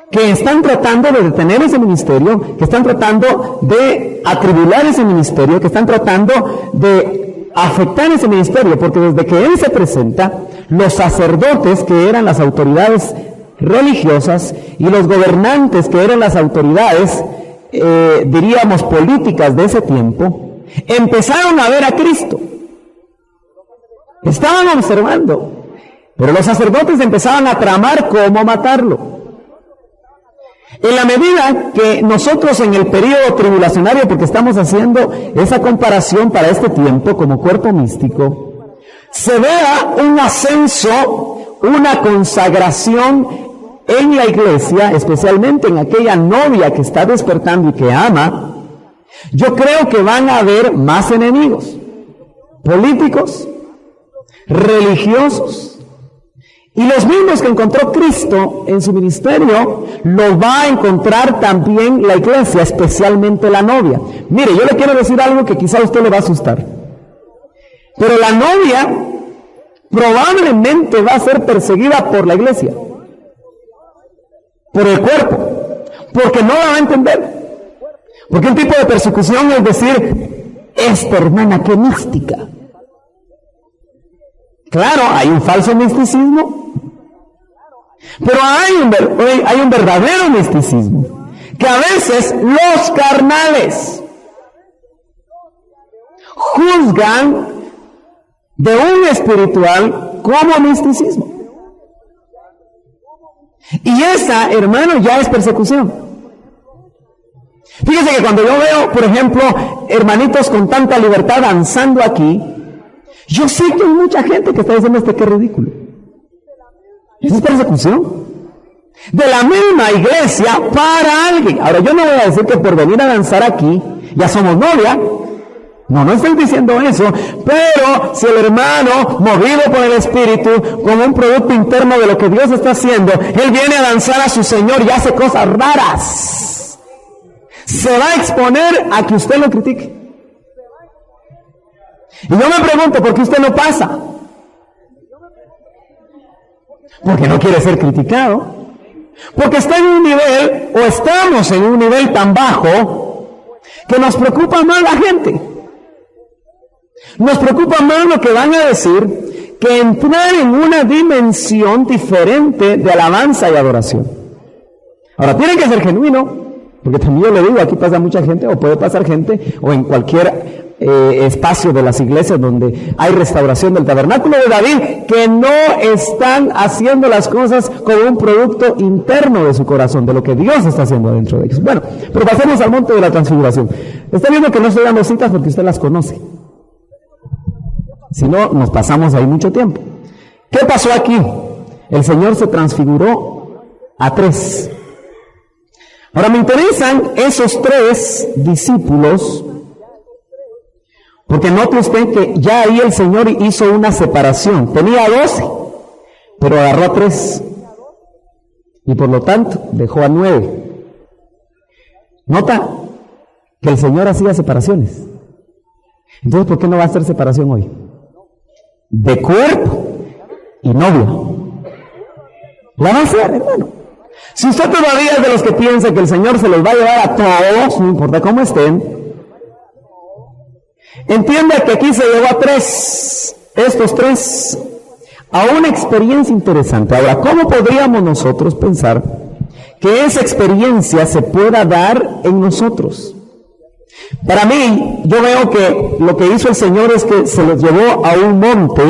A: que están tratando de detener ese ministerio, que están tratando de atribular ese ministerio, que están tratando de afectar ese ministerio, porque desde que él se presenta, los sacerdotes, que eran las autoridades religiosas, y los gobernantes, que eran las autoridades, diríamos, políticas de ese tiempo, empezaron a ver a Cristo. Estaban observando, pero los sacerdotes empezaban a tramar cómo matarlo. En la medida que nosotros en el periodo tribulacionario, porque estamos haciendo esa comparación para este tiempo como cuerpo místico, se vea un ascenso, una consagración en la iglesia, especialmente en aquella novia que está despertando y que ama, yo creo que van a haber más enemigos, políticos, religiosos, y los mismos que encontró Cristo en su ministerio, lo va a encontrar también la iglesia, especialmente la novia. Mire, yo le quiero decir algo que quizá a usted le va a asustar, pero la novia probablemente va a ser perseguida por la iglesia, por el cuerpo, porque no la va a entender. Porque un tipo de persecución es decir, esta hermana, qué mística. Claro, hay un falso misticismo, pero hay un verdadero misticismo, que a veces los carnales juzgan de un espiritual como misticismo. Y esa, hermano, ya es persecución. Fíjese que cuando yo veo, por ejemplo, hermanitos con tanta libertad danzando aquí, yo sé que hay mucha gente que está diciendo qué ridículo. Esa es persecución. De la misma iglesia para alguien. Ahora, yo no voy a decir que por venir a danzar aquí, ya somos novia. No estoy diciendo eso, pero si el hermano, movido por el Espíritu, como un producto interno de lo que Dios está haciendo, él viene a danzar a su Señor y hace cosas raras, se va a exponer a que usted lo critique. Y yo me pregunto, ¿por qué usted no pasa? Porque no quiere ser criticado, porque está en un nivel, o estamos en un nivel tan bajo, que nos preocupa más la gente. Nos preocupa más lo que van a decir que entrar en una dimensión diferente de alabanza y adoración. Ahora, tiene que ser genuino, porque también yo le digo, aquí pasa mucha gente, o puede pasar gente, o en cualquier espacio de las iglesias donde hay restauración del tabernáculo de David, que no están haciendo las cosas como un producto interno de su corazón, de lo que Dios está haciendo dentro de ellos. Bueno, pero pasemos al monte de la transfiguración. Está viendo que no estoy dando citas porque usted las conoce. Si no, nos pasamos ahí mucho tiempo. ¿Qué pasó aquí? El Señor se transfiguró a 3. Ahora me interesan esos 3 discípulos, porque note usted que ya ahí el Señor hizo una separación. Tenía 12, pero agarró a 3. Y por lo tanto, dejó a 9. Nota que el Señor hacía separaciones. Entonces, ¿por qué no va a hacer separación hoy? De cuerpo y novia. La va a hacer, hermano. Si usted todavía es de los que piensa que el Señor se los va a llevar a todos, no importa cómo estén, entienda que aquí se llevó a estos tres, a una experiencia interesante. Ahora, ¿cómo podríamos nosotros pensar que esa experiencia se pueda dar en nosotros? Para mí, yo veo que lo que hizo el Señor es que se los llevó a un monte,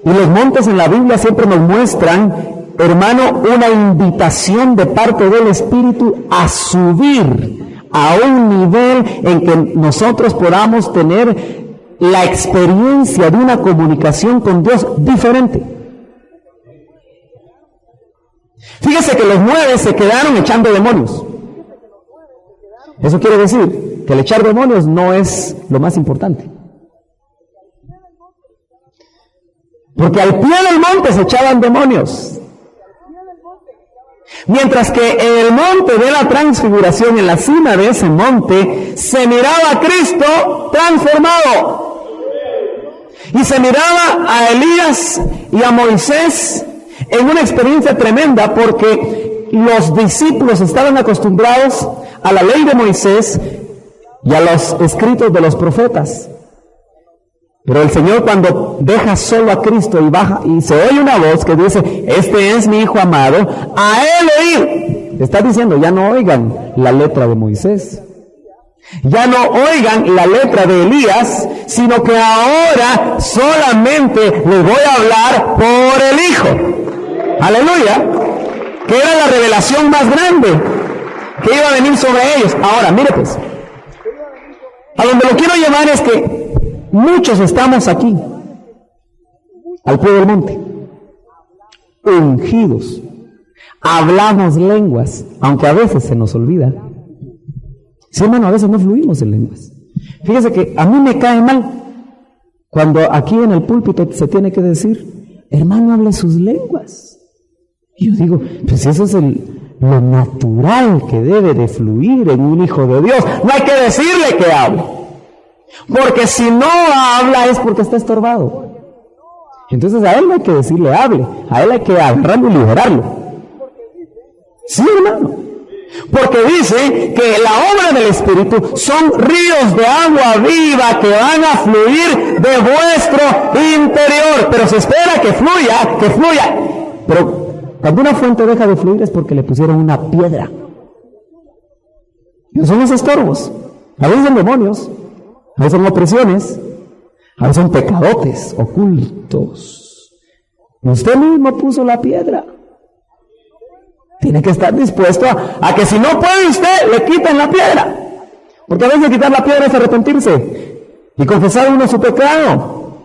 A: y los montes en la Biblia siempre nos muestran, hermano, una invitación de parte del Espíritu a subir a un nivel en que nosotros podamos tener la experiencia de una comunicación con Dios diferente. Fíjese que los 9 se quedaron echando demonios. Eso quiere decir que el echar demonios no es lo más importante. Porque al pie del monte se echaban demonios. Mientras que en el monte de la transfiguración, en la cima de ese monte, se miraba a Cristo transformado. Y se miraba a Elías y a Moisés en una experiencia tremenda, porque los discípulos estaban acostumbrados a la ley de Moisés y a los escritos de los profetas. Pero el Señor, cuando deja solo a Cristo y baja y se oye una voz que dice: este es mi Hijo amado, a Él oír. Está diciendo: ya no oigan la letra de Moisés, ya no oigan la letra de Elías, sino que ahora solamente les voy a hablar por el Hijo. Aleluya. Que era la revelación más grande que iba a venir sobre ellos. Ahora, mire pues, a donde lo quiero llevar es que muchos estamos aquí, al pie del monte, ungidos, hablamos lenguas, aunque a veces se nos olvida. Sí, hermano, a veces no fluimos en lenguas. Fíjese que a mí me cae mal cuando aquí en el púlpito se tiene que decir: hermano, hable sus lenguas. Y yo digo, pues eso es lo natural que debe de fluir en un hijo de Dios. No hay que decirle que hable, porque si no habla es porque está estorbado. Entonces a él no hay que decirle hable, a él hay que agarrarlo y liberarlo. Sí, hermano. Porque dice que la obra del Espíritu son ríos de agua viva que van a fluir de vuestro interior. Pero se espera que fluya. Pero cuando una fuente deja de fluir es porque le pusieron una piedra. Y son los estorbos. A veces son demonios, a veces son opresiones, a veces son pecadotes ocultos. Y usted mismo puso la piedra. Tiene que estar dispuesto a que si no puede usted, le quiten la piedra. Porque a veces quitar la piedra es arrepentirse y confesar uno su pecado.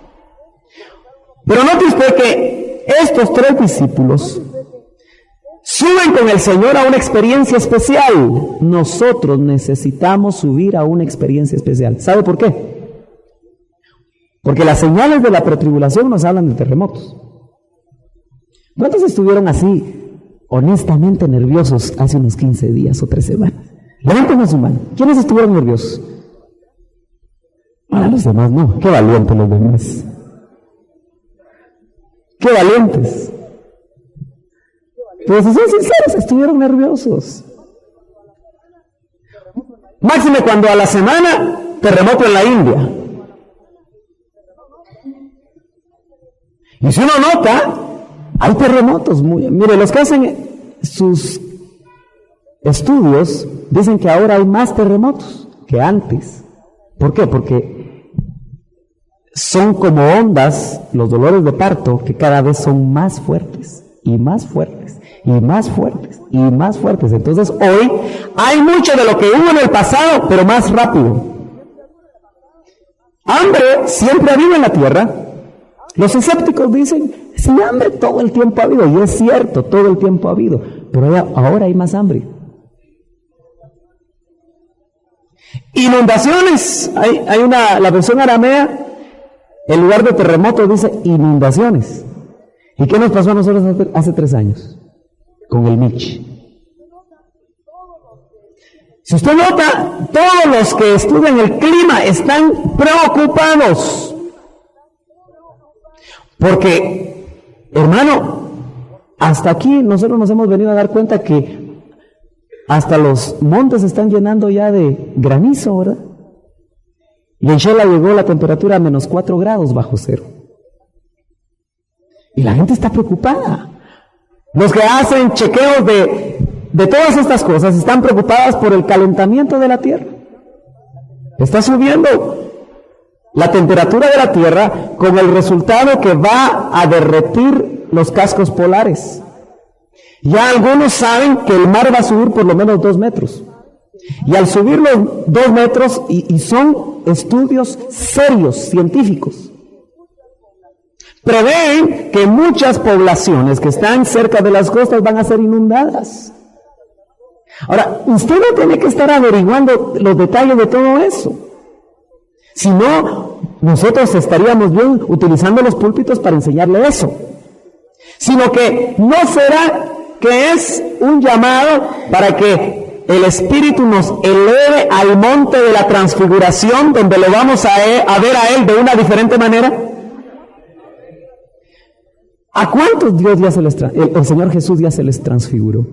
A: Pero note usted que estos 3 discípulos suben con el Señor a una experiencia especial. Nosotros necesitamos subir a una experiencia especial. ¿Sabe por qué? Porque las señales de la pretribulación nos hablan de terremotos. ¿Cuántos estuvieron así, honestamente nerviosos, hace unos 15 días o 3 semanas? Levanten su mano. ¿Quiénes estuvieron nerviosos? Ahora los demás no. Qué valientes los demás. Qué valientes. Pero si son sinceros, estuvieron nerviosos. Máxime cuando a la semana, terremoto en la India. Y si uno nota, hay terremotos. Mire, los que hacen sus estudios dicen que ahora hay más terremotos que antes. ¿Por qué? Porque son como ondas, los dolores de parto, que cada vez son más fuertes y más fuertes y más fuertes y más fuertes. Entonces hoy hay mucho de lo que hubo en el pasado, pero más rápido. Hambre siempre ha habido en la tierra. Los escépticos dicen: sí, hambre todo el tiempo ha habido, y es cierto, todo el tiempo ha habido, pero ahora hay más hambre. Inundaciones, la versión aramea, en lugar de terremoto dice inundaciones. ¿Y qué nos pasó a nosotros hace 3 años? Con el Mitch. Si usted nota, todos los que estudian el clima están preocupados. Porque, hermano, hasta aquí nosotros nos hemos venido a dar cuenta que hasta los montes se están llenando ya de granizo, ¿verdad? Y en Shela llegó la temperatura a menos 4 grados bajo cero. Y la gente está preocupada. Los que hacen chequeos de todas estas cosas están preocupadas por el calentamiento de la tierra. Está subiendo la temperatura de la tierra con el resultado que va a derretir los cascos polares. Ya algunos saben que el mar va a subir por lo menos 2 metros. Y al subir los 2 metros, y son estudios serios, científicos, prevén que muchas poblaciones que están cerca de las costas van a ser inundadas. Ahora, usted no tiene que estar averiguando los detalles de todo eso. Si no, nosotros estaríamos bien utilizando los púlpitos para enseñarle eso. Sino que no será que es un llamado para que el Espíritu nos eleve al monte de la transfiguración, donde lo vamos a ver a Él de una diferente manera. ¿A cuántos Dios ya el Señor Jesús ya se les transfiguró?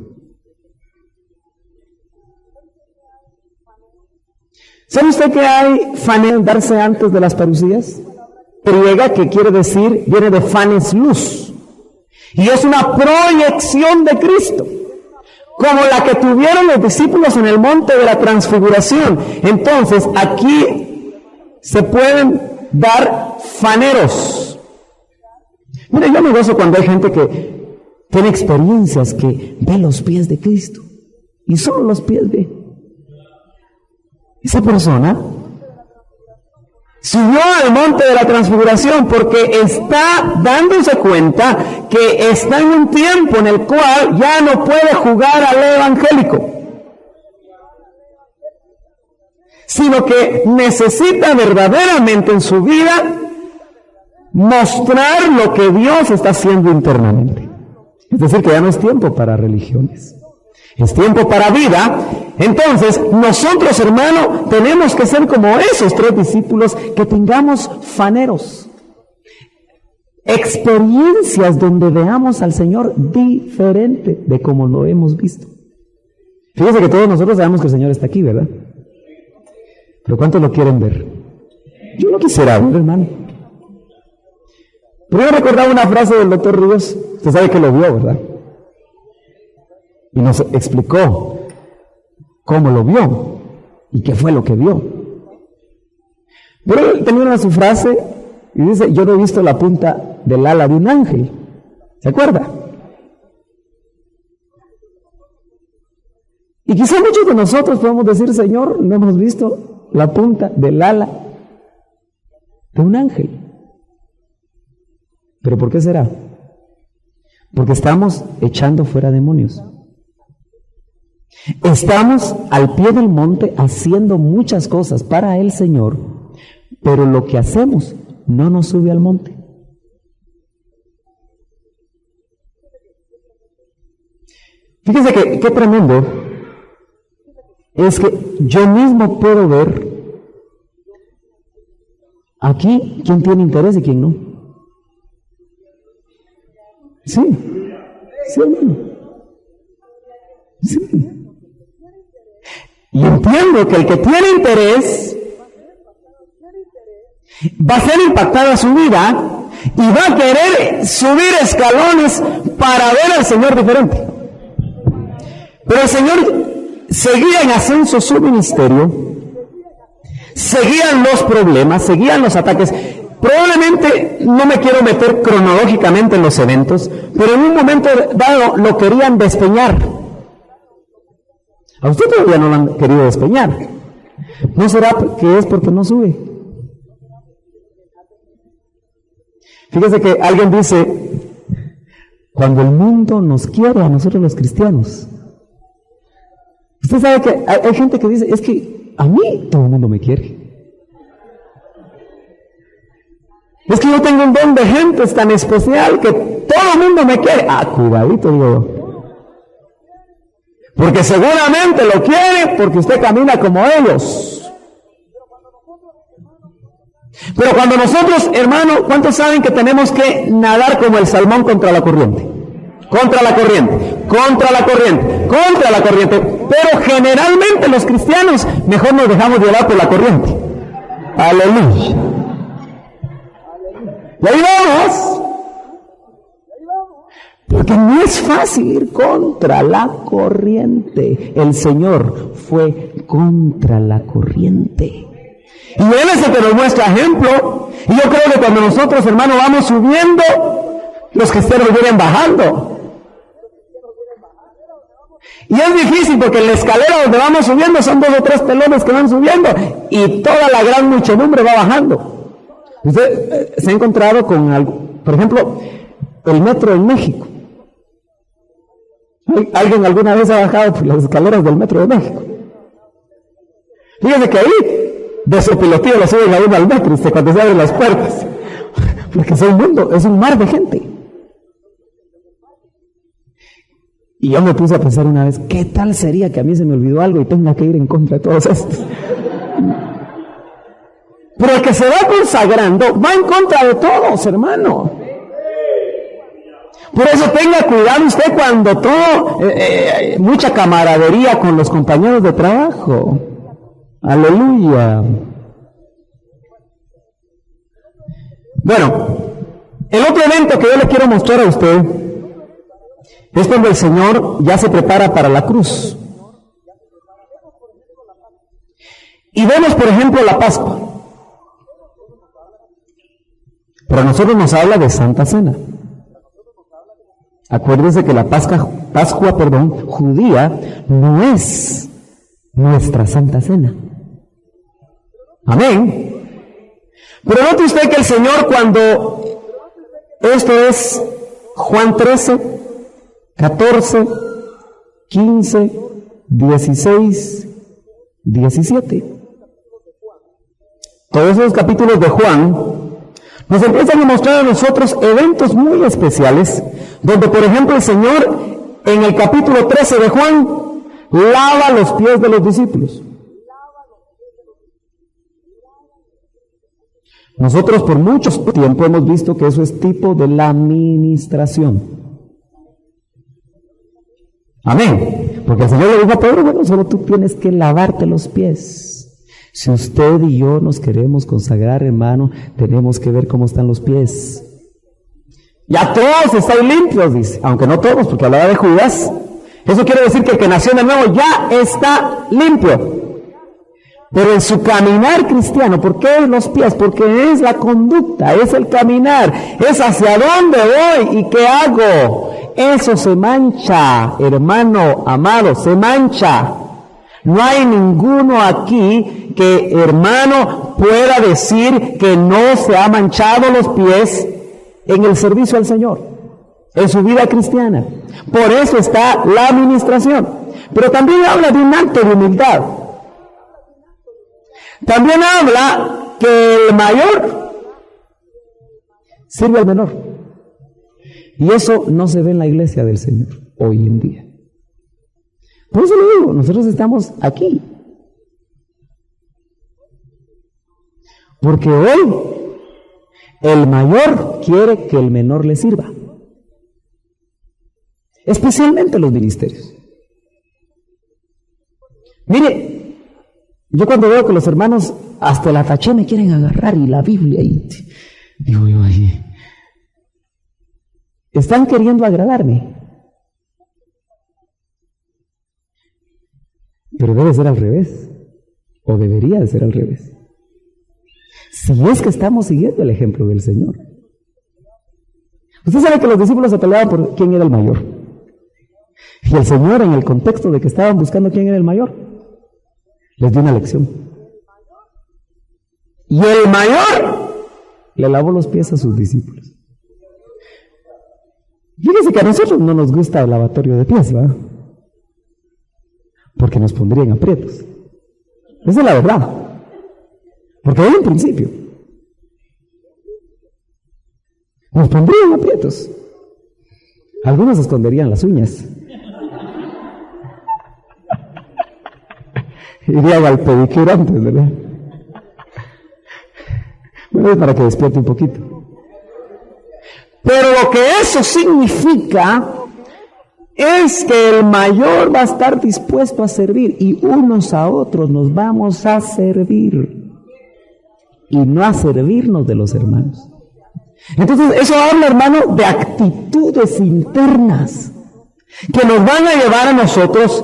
A: ¿Sabe usted que hay fanes darse antes de las parucías? Griega, que quiere decir, viene de fanes luz. Y es una proyección de Cristo, como la que tuvieron los discípulos en el monte de la transfiguración. Entonces, aquí se pueden dar faneros. Mira, yo me gozo cuando hay gente que tiene experiencias, que ve los pies de Cristo. Y solo los pies ve. Esa persona subió al monte de la transfiguración porque está dándose cuenta que está en un tiempo en el cual ya no puede jugar al evangélico, sino que necesita verdaderamente en su vida mostrar lo que Dios está haciendo internamente. Es decir, que ya no es tiempo para religiones, es tiempo para vida. Entonces, nosotros, hermano, tenemos que ser como esos 3 discípulos, que tengamos faneros, experiencias donde veamos al Señor diferente de como lo hemos visto. Fíjense que todos nosotros sabemos que el Señor está aquí, ¿verdad? Pero ¿cuántos lo quieren ver? Yo lo quisiera ver, hermano. Pero yo recordaba una frase del Dr. Ríos, usted sabe que lo vio, ¿verdad? Y nos explicó cómo lo vio y qué fue lo que vio. Pero él tenía su frase y dice: yo no he visto la punta del ala de un ángel. ¿Se acuerda? Y quizá muchos de nosotros podemos decir: Señor, no hemos visto la punta del ala de un ángel. ¿Pero por qué será? Porque estamos echando fuera demonios. Estamos al pie del monte haciendo muchas cosas para el Señor, pero lo que hacemos no nos sube al monte. Fíjense que qué tremendo es que yo mismo puedo ver aquí quién tiene interés y quién no. Sí, hermano. Sí. Y entiendo que el que tiene interés va a ser impactada su vida y va a querer subir escalones para ver al Señor diferente. Pero el Señor seguía en ascenso su ministerio, seguían los problemas, seguían los ataques. Probablemente no me quiero meter cronológicamente en los eventos, pero en un momento dado lo querían despeñar. A usted todavía no lo han querido despeñar. ¿No será que es porque no sube? Fíjese que alguien dice: cuando el mundo nos quiere a nosotros los cristianos. Usted sabe que hay gente que dice: es que a mí todo el mundo me quiere. Es que yo tengo un don de gente tan especial que todo el mundo me quiere. Cuidadito, digo yo. Porque seguramente lo quiere porque usted camina como ellos. Pero cuando nosotros, hermano, ¿cuántos saben que tenemos que nadar como el salmón contra la corriente? contra la corriente, contra la corriente, contra la corriente. Pero generalmente los cristianos mejor nos dejamos llevar por la corriente. Aleluya. Y ahí vamos. Porque no es fácil ir contra la corriente. El Señor fue contra la corriente. Y Él es el que nos muestra ejemplo. Y yo creo que cuando nosotros, hermanos, vamos subiendo, los cristianos vienen bajando. Y es difícil porque en la escalera donde vamos subiendo son 2 o 3 pelones que van subiendo y toda la gran muchedumbre va bajando. Usted se ha encontrado con algo, por ejemplo, el metro en México. ¿Alguien alguna vez ha bajado por las escaleras del metro de México? Fíjese que ahí, de su pilotillo lo suben a uno al metro, cuando se abren las puertas. Porque es un mundo, es un mar de gente. Y yo me puse a pensar una vez, ¿qué tal sería que a mí se me olvidó algo y tenga que ir en contra de todos estos? Pero el que se va consagrando va en contra de todos, hermano. Por eso tenga cuidado usted cuando mucha camaradería con los compañeros de trabajo. Aleluya. Bueno, el otro evento que yo le quiero mostrar a usted es cuando el Señor ya se prepara para la cruz. Y vemos, por ejemplo, la Pascua. Pero a nosotros nos habla de Santa Cena. Acuérdense que la Pascua judía no es nuestra Santa Cena. Amén. Pero note usted que el Señor cuando, esto es Juan 13, 14, 15, 16, 17. Todos esos capítulos de Juan nos empiezan a mostrar a nosotros eventos muy especiales, donde por ejemplo el Señor en el capítulo 13 de Juan lava los pies de los discípulos. Nosotros por mucho tiempo hemos visto que eso es tipo de la ministración. Amén. Porque el Señor le dijo a Pedro, bueno, solo tú tienes que lavarte los pies. Si usted y yo nos queremos consagrar, hermano, tenemos que ver cómo están los pies. Ya todos están limpios, dice, aunque no todos, porque hablaba de Judas. Eso quiere decir que el que nació de nuevo ya está limpio. Pero en su caminar cristiano, ¿por qué los pies? Porque es la conducta, es el caminar, es hacia dónde voy y qué hago. Eso se mancha, hermano amado, se mancha. No hay ninguno aquí que, hermano, pueda decir que no se ha manchado los pies en el servicio al Señor, en su vida cristiana. Por eso está la administración. Pero también habla de un acto de humildad. También habla que el mayor sirve al menor. Y eso no se ve en la iglesia del Señor hoy en día. Por eso le digo, nosotros estamos aquí. Porque hoy el mayor quiere que el menor le sirva. Especialmente los ministerios. Mire, yo cuando veo que los hermanos hasta la taché me quieren agarrar y la Biblia y digo yo, están queriendo agradarme. Pero debe ser al revés, o debería de ser al revés. Si es que estamos siguiendo el ejemplo del Señor. Usted sabe que los discípulos se peleaban por quién era el mayor. Y el Señor, en el contexto de que estaban buscando quién era el mayor, les dio una lección. Y el mayor le lavó los pies a sus discípulos. Fíjense que a nosotros no nos gusta el lavatorio de pies, ¿verdad? Porque nos pondrían aprietos. Esa es la verdad. Porque en un principio nos pondrían aprietos. Algunos esconderían las uñas. Irían al pedicure antes, ¿verdad? Bueno, es para que despierte un poquito. Pero lo que eso significa es que el mayor va a estar dispuesto a servir y unos a otros nos vamos a servir y no a servirnos de los hermanos. Entonces eso habla, hermano, de actitudes internas que nos van a llevar a nosotros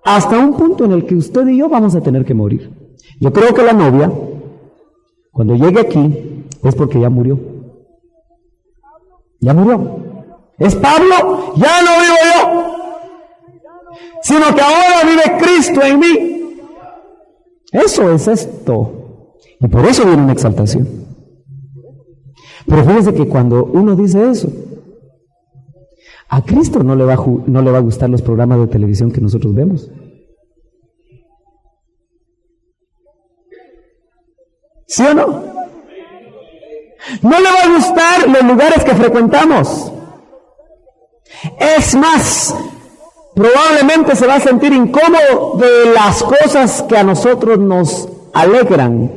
A: hasta un punto en el que usted y yo vamos a tener que morir. Yo creo que la novia, cuando llegue aquí, es porque ya murió. Ya murió. Es Pablo, ya no vivo yo, sino que ahora vive Cristo en mí. Eso es esto. Y por eso viene una exaltación. Pero fíjese que cuando uno dice eso, a Cristo no le va a gustar los programas de televisión que nosotros vemos. ¿Sí o no? No le va a gustar los lugares que frecuentamos. Es más, probablemente se va a sentir incómodo de las cosas que a nosotros nos alegran.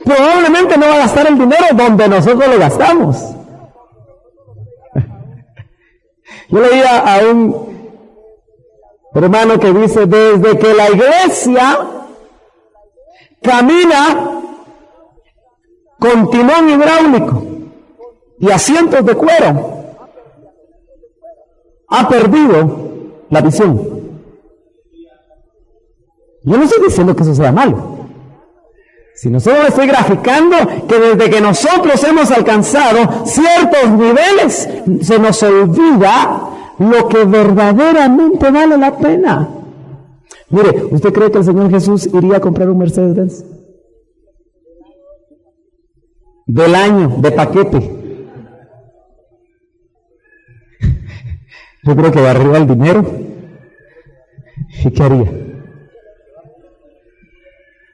A: Probablemente no va a gastar el dinero donde nosotros lo gastamos. Yo leía a un hermano que dice, desde que la iglesia camina con timón hidráulico y asientos de cuero, ha perdido la visión. Yo no estoy diciendo que eso sea malo, sino solo estoy graficando que desde que nosotros hemos alcanzado ciertos niveles, se nos olvida lo que verdaderamente vale la pena. Mire, ¿usted cree que el Señor Jesús iría a comprar un Mercedes-Benz? Del año, de paquete. Yo creo que agarraría el dinero. ¿Y qué haría?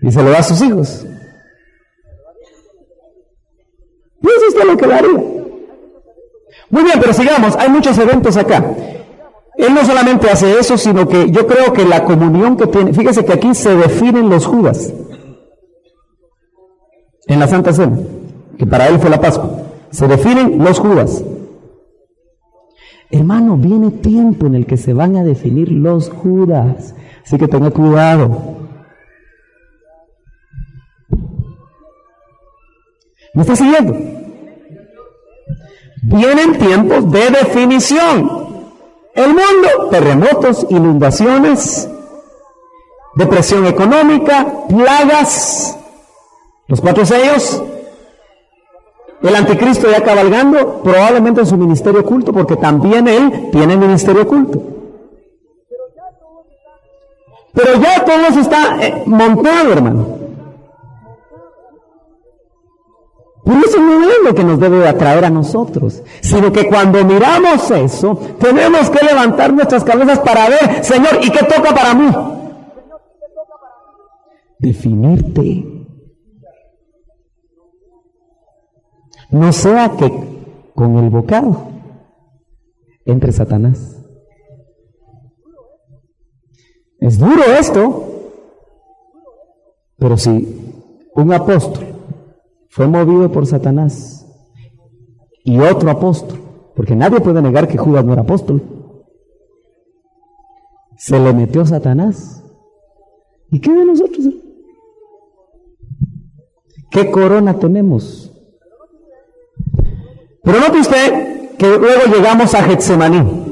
A: Y se lo da a sus hijos. Y eso es todo lo que le haría. Muy bien, pero sigamos. Hay muchos eventos acá. Él no solamente hace eso, sino que yo creo que la comunión que tiene, fíjese que aquí se definen los Judas en la Santa Cena, que para él fue la Pascua. Se definen los Judas. Hermano, viene tiempo en el que se van a definir los Judas, así que tenga cuidado. ¿Me está siguiendo? Vienen tiempos de definición. El mundo, terremotos, inundaciones, depresión económica, plagas, los 4 sellos, el anticristo ya cabalgando, probablemente en su ministerio oculto, porque también él tiene ministerio oculto. Pero ya todo eso está montado, hermano. Pero eso no es lo que nos debe atraer a nosotros, sino que cuando miramos eso, tenemos que levantar nuestras cabezas para ver, Señor, ¿y qué toca para mí? Definirte. No sea que con el bocado entre Satanás. Es duro esto, pero si un apóstol fue movido por Satanás y otro apóstol, porque nadie puede negar que Judas no era apóstol, se le metió Satanás. ¿Y qué de nosotros? ¿Qué corona tenemos? Pero note usted que luego llegamos a Getsemaní.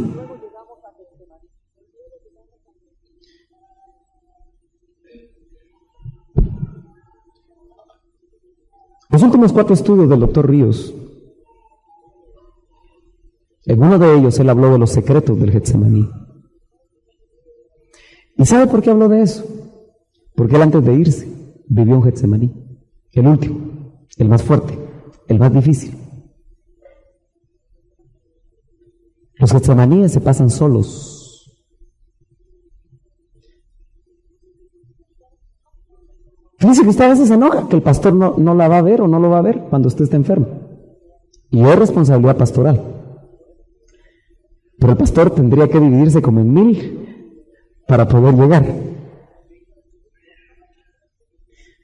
A: Los últimos 4 estudios del doctor Ríos, en uno de ellos él habló de los secretos del Getsemaní. ¿Y sabe por qué habló de eso? Porque él antes de irse vivió un Getsemaní, el último, el más fuerte, el más difícil. Los Getsemaníes se pasan solos. Fíjese que usted a veces se enoja que el pastor no la va a ver o no lo va a ver cuando usted está enfermo. Y es responsabilidad pastoral. Pero el pastor tendría que dividirse como en 1000 para poder llegar.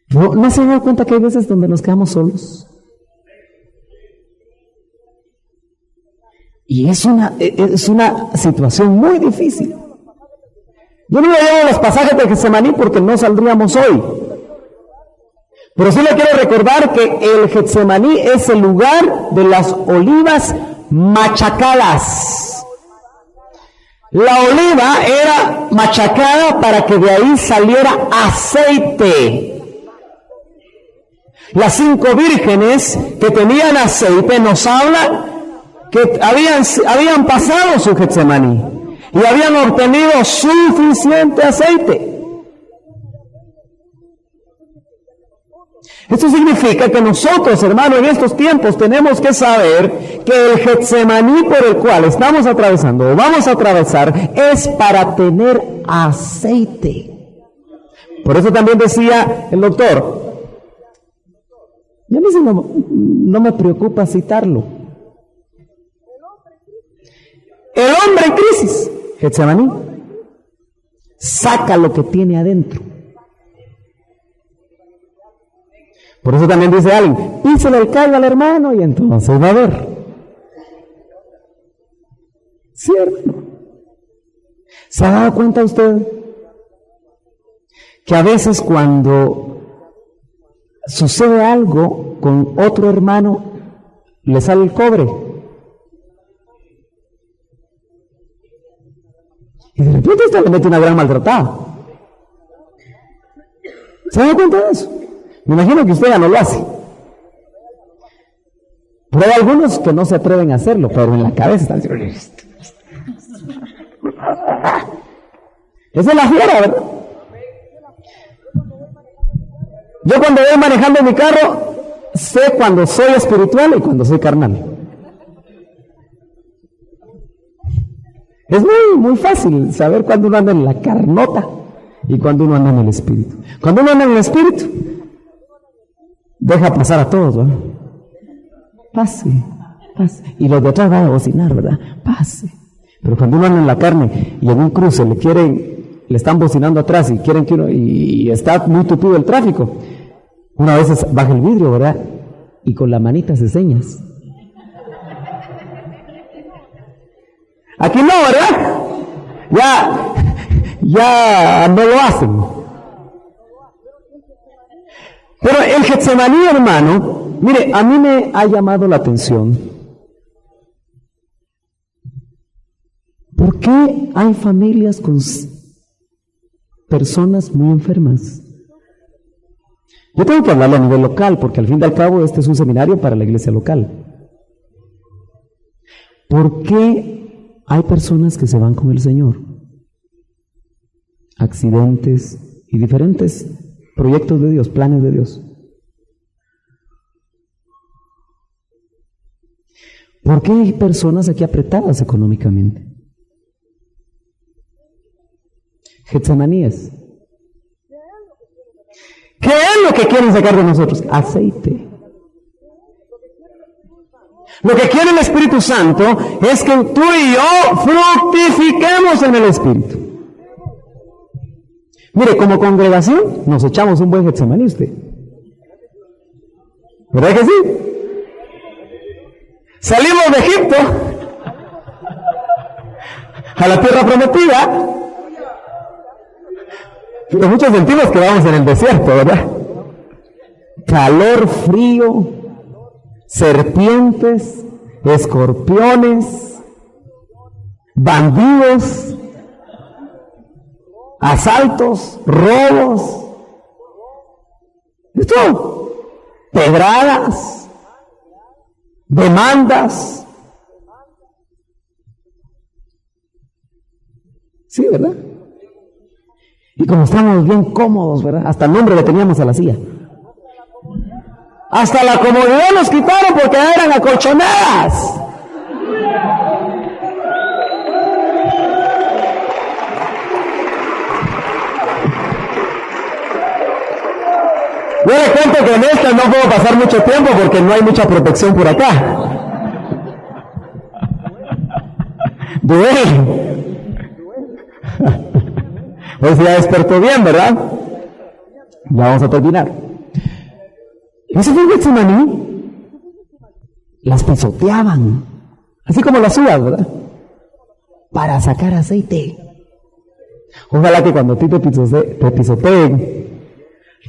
A: ¿No se han dado cuenta que hay veces donde nos quedamos solos? Y es una situación muy difícil. Yo no le llevo los pasajes de Getsemaní porque no saldríamos hoy. Pero sí le quiero recordar que el Getsemaní es el lugar de las olivas machacadas. La oliva era machacada para que de ahí saliera aceite. Las 5 vírgenes que tenían aceite nos habla que habían pasado su Getsemaní y habían obtenido suficiente aceite. Esto significa que nosotros, hermano, en estos tiempos tenemos que saber que el Getsemaní por el cual estamos atravesando o vamos a atravesar es para tener aceite. Por eso también decía el doctor, y a mí sí no me preocupa citarlo. El hombre en crisis, Getsemaní, saca lo que tiene adentro. Por eso también dice alguien, písele el callo al hermano y entonces va a ver. ¿Cierto? ¿Se ha dado cuenta usted que a veces cuando sucede algo con otro hermano, le sale el cobre? Y de repente usted le mete una gran maltratada. ¿Se ha dado cuenta de eso? Me imagino que usted ya no lo hace. Pero hay algunos que no se atreven a hacerlo, pero en la cabeza están diciendo, esa es la fiera, ¿verdad? Yo cuando voy manejando mi carro, sé cuando soy espiritual y cuando soy carnal. Es muy fácil saber cuando uno anda en la carnota y cuando uno anda en el espíritu. Cuando uno anda en el espíritu, deja pasar a todos, ¿verdad? Pase. Y los de atrás van a bocinar, ¿verdad? Pase. Pero cuando uno anda en la carne y en un cruce le están bocinando atrás y quieren que uno, y está muy tupido el tráfico, una vez baja el vidrio, ¿verdad? Y con la manita se señas. Aquí no, ¿verdad? Ya no lo hacen. Pero el Getsemaní, hermano, mire, a mí me ha llamado la atención. ¿Por qué hay familias con personas muy enfermas? Yo tengo que hablarle a nivel local, porque al fin y al cabo este es un seminario para la iglesia local. ¿Por qué hay personas que se van con el Señor? Accidentes y diferentes proyectos de Dios, planes de Dios. ¿Por qué hay personas aquí apretadas económicamente? Getsemaníes. ¿Qué es lo que quieren sacar de nosotros? Aceite. Lo que quiere el Espíritu Santo es que tú y yo fructifiquemos en el Espíritu. Mire, como congregación nos echamos un buen Getsemaní usted. ¿Verdad que sí? Salimos de Egipto a la tierra prometida, pero muchos sentimos que vamos en el desierto, ¿verdad? Calor, frío, serpientes, escorpiones, bandidos, asaltos, robos, esto, pedradas, demandas. Sí, ¿verdad? Y como estamos bien cómodos, ¿verdad? Hasta el nombre le teníamos a la silla. Hasta la comodidad nos quitaron porque eran acolchonadas. Yo le cuento que en esta no puedo pasar mucho tiempo porque no hay mucha protección por acá. Duele. Pues ya despertó bien, ¿verdad? Ya vamos a terminar. Ese fue el Getsemaní. Las pisoteaban Así como las uvas, ¿verdad? Para sacar aceite. Ojalá que cuando a ti te pisoteen,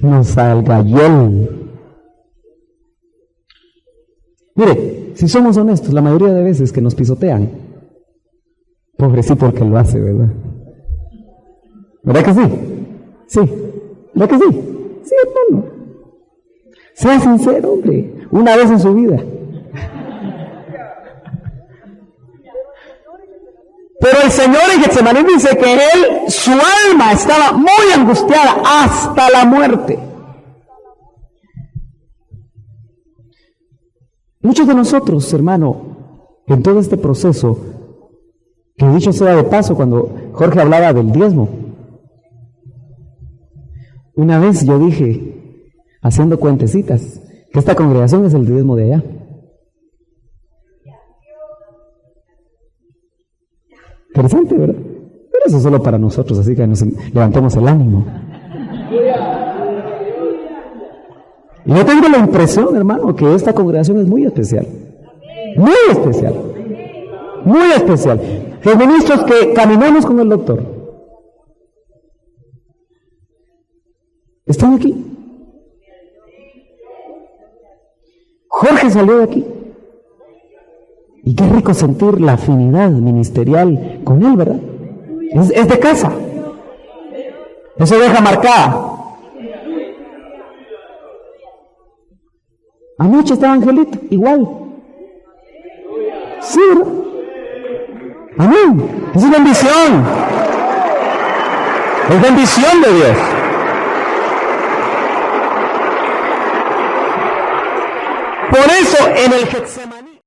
A: no salga hiel. Mire, si somos honestos, la mayoría de veces que nos pisotean, pobrecito el que lo hace, ¿verdad? ¿Verdad que sí? Sí. ¿Verdad que sí? Sí, hermano. Sea sincero, hombre, una vez en su vida. Pero el Señor en Getsemaní dice que su alma estaba muy angustiada hasta la muerte. Muchos de nosotros, hermano, en todo este proceso, que dicho sea de paso, cuando Jorge hablaba del diezmo, una vez yo dije, haciendo cuentecitas, que esta congregación es el diezmo de allá. Interesante, ¿verdad? Pero eso es solo para nosotros, así que nos levantemos el ánimo. Y yo tengo la impresión, hermano, que esta congregación es muy especial. Muy especial. Muy especial. Los ministros que caminamos con el doctor están aquí. Jorge salió de aquí. Y qué rico sentir la afinidad ministerial con él, ¿verdad? Es de casa. Eso deja marcada. Anoche estaba Angelito, igual. Sí, ¿verdad? Amén. Es bendición. Es bendición de Dios. Por eso en el Getsemaní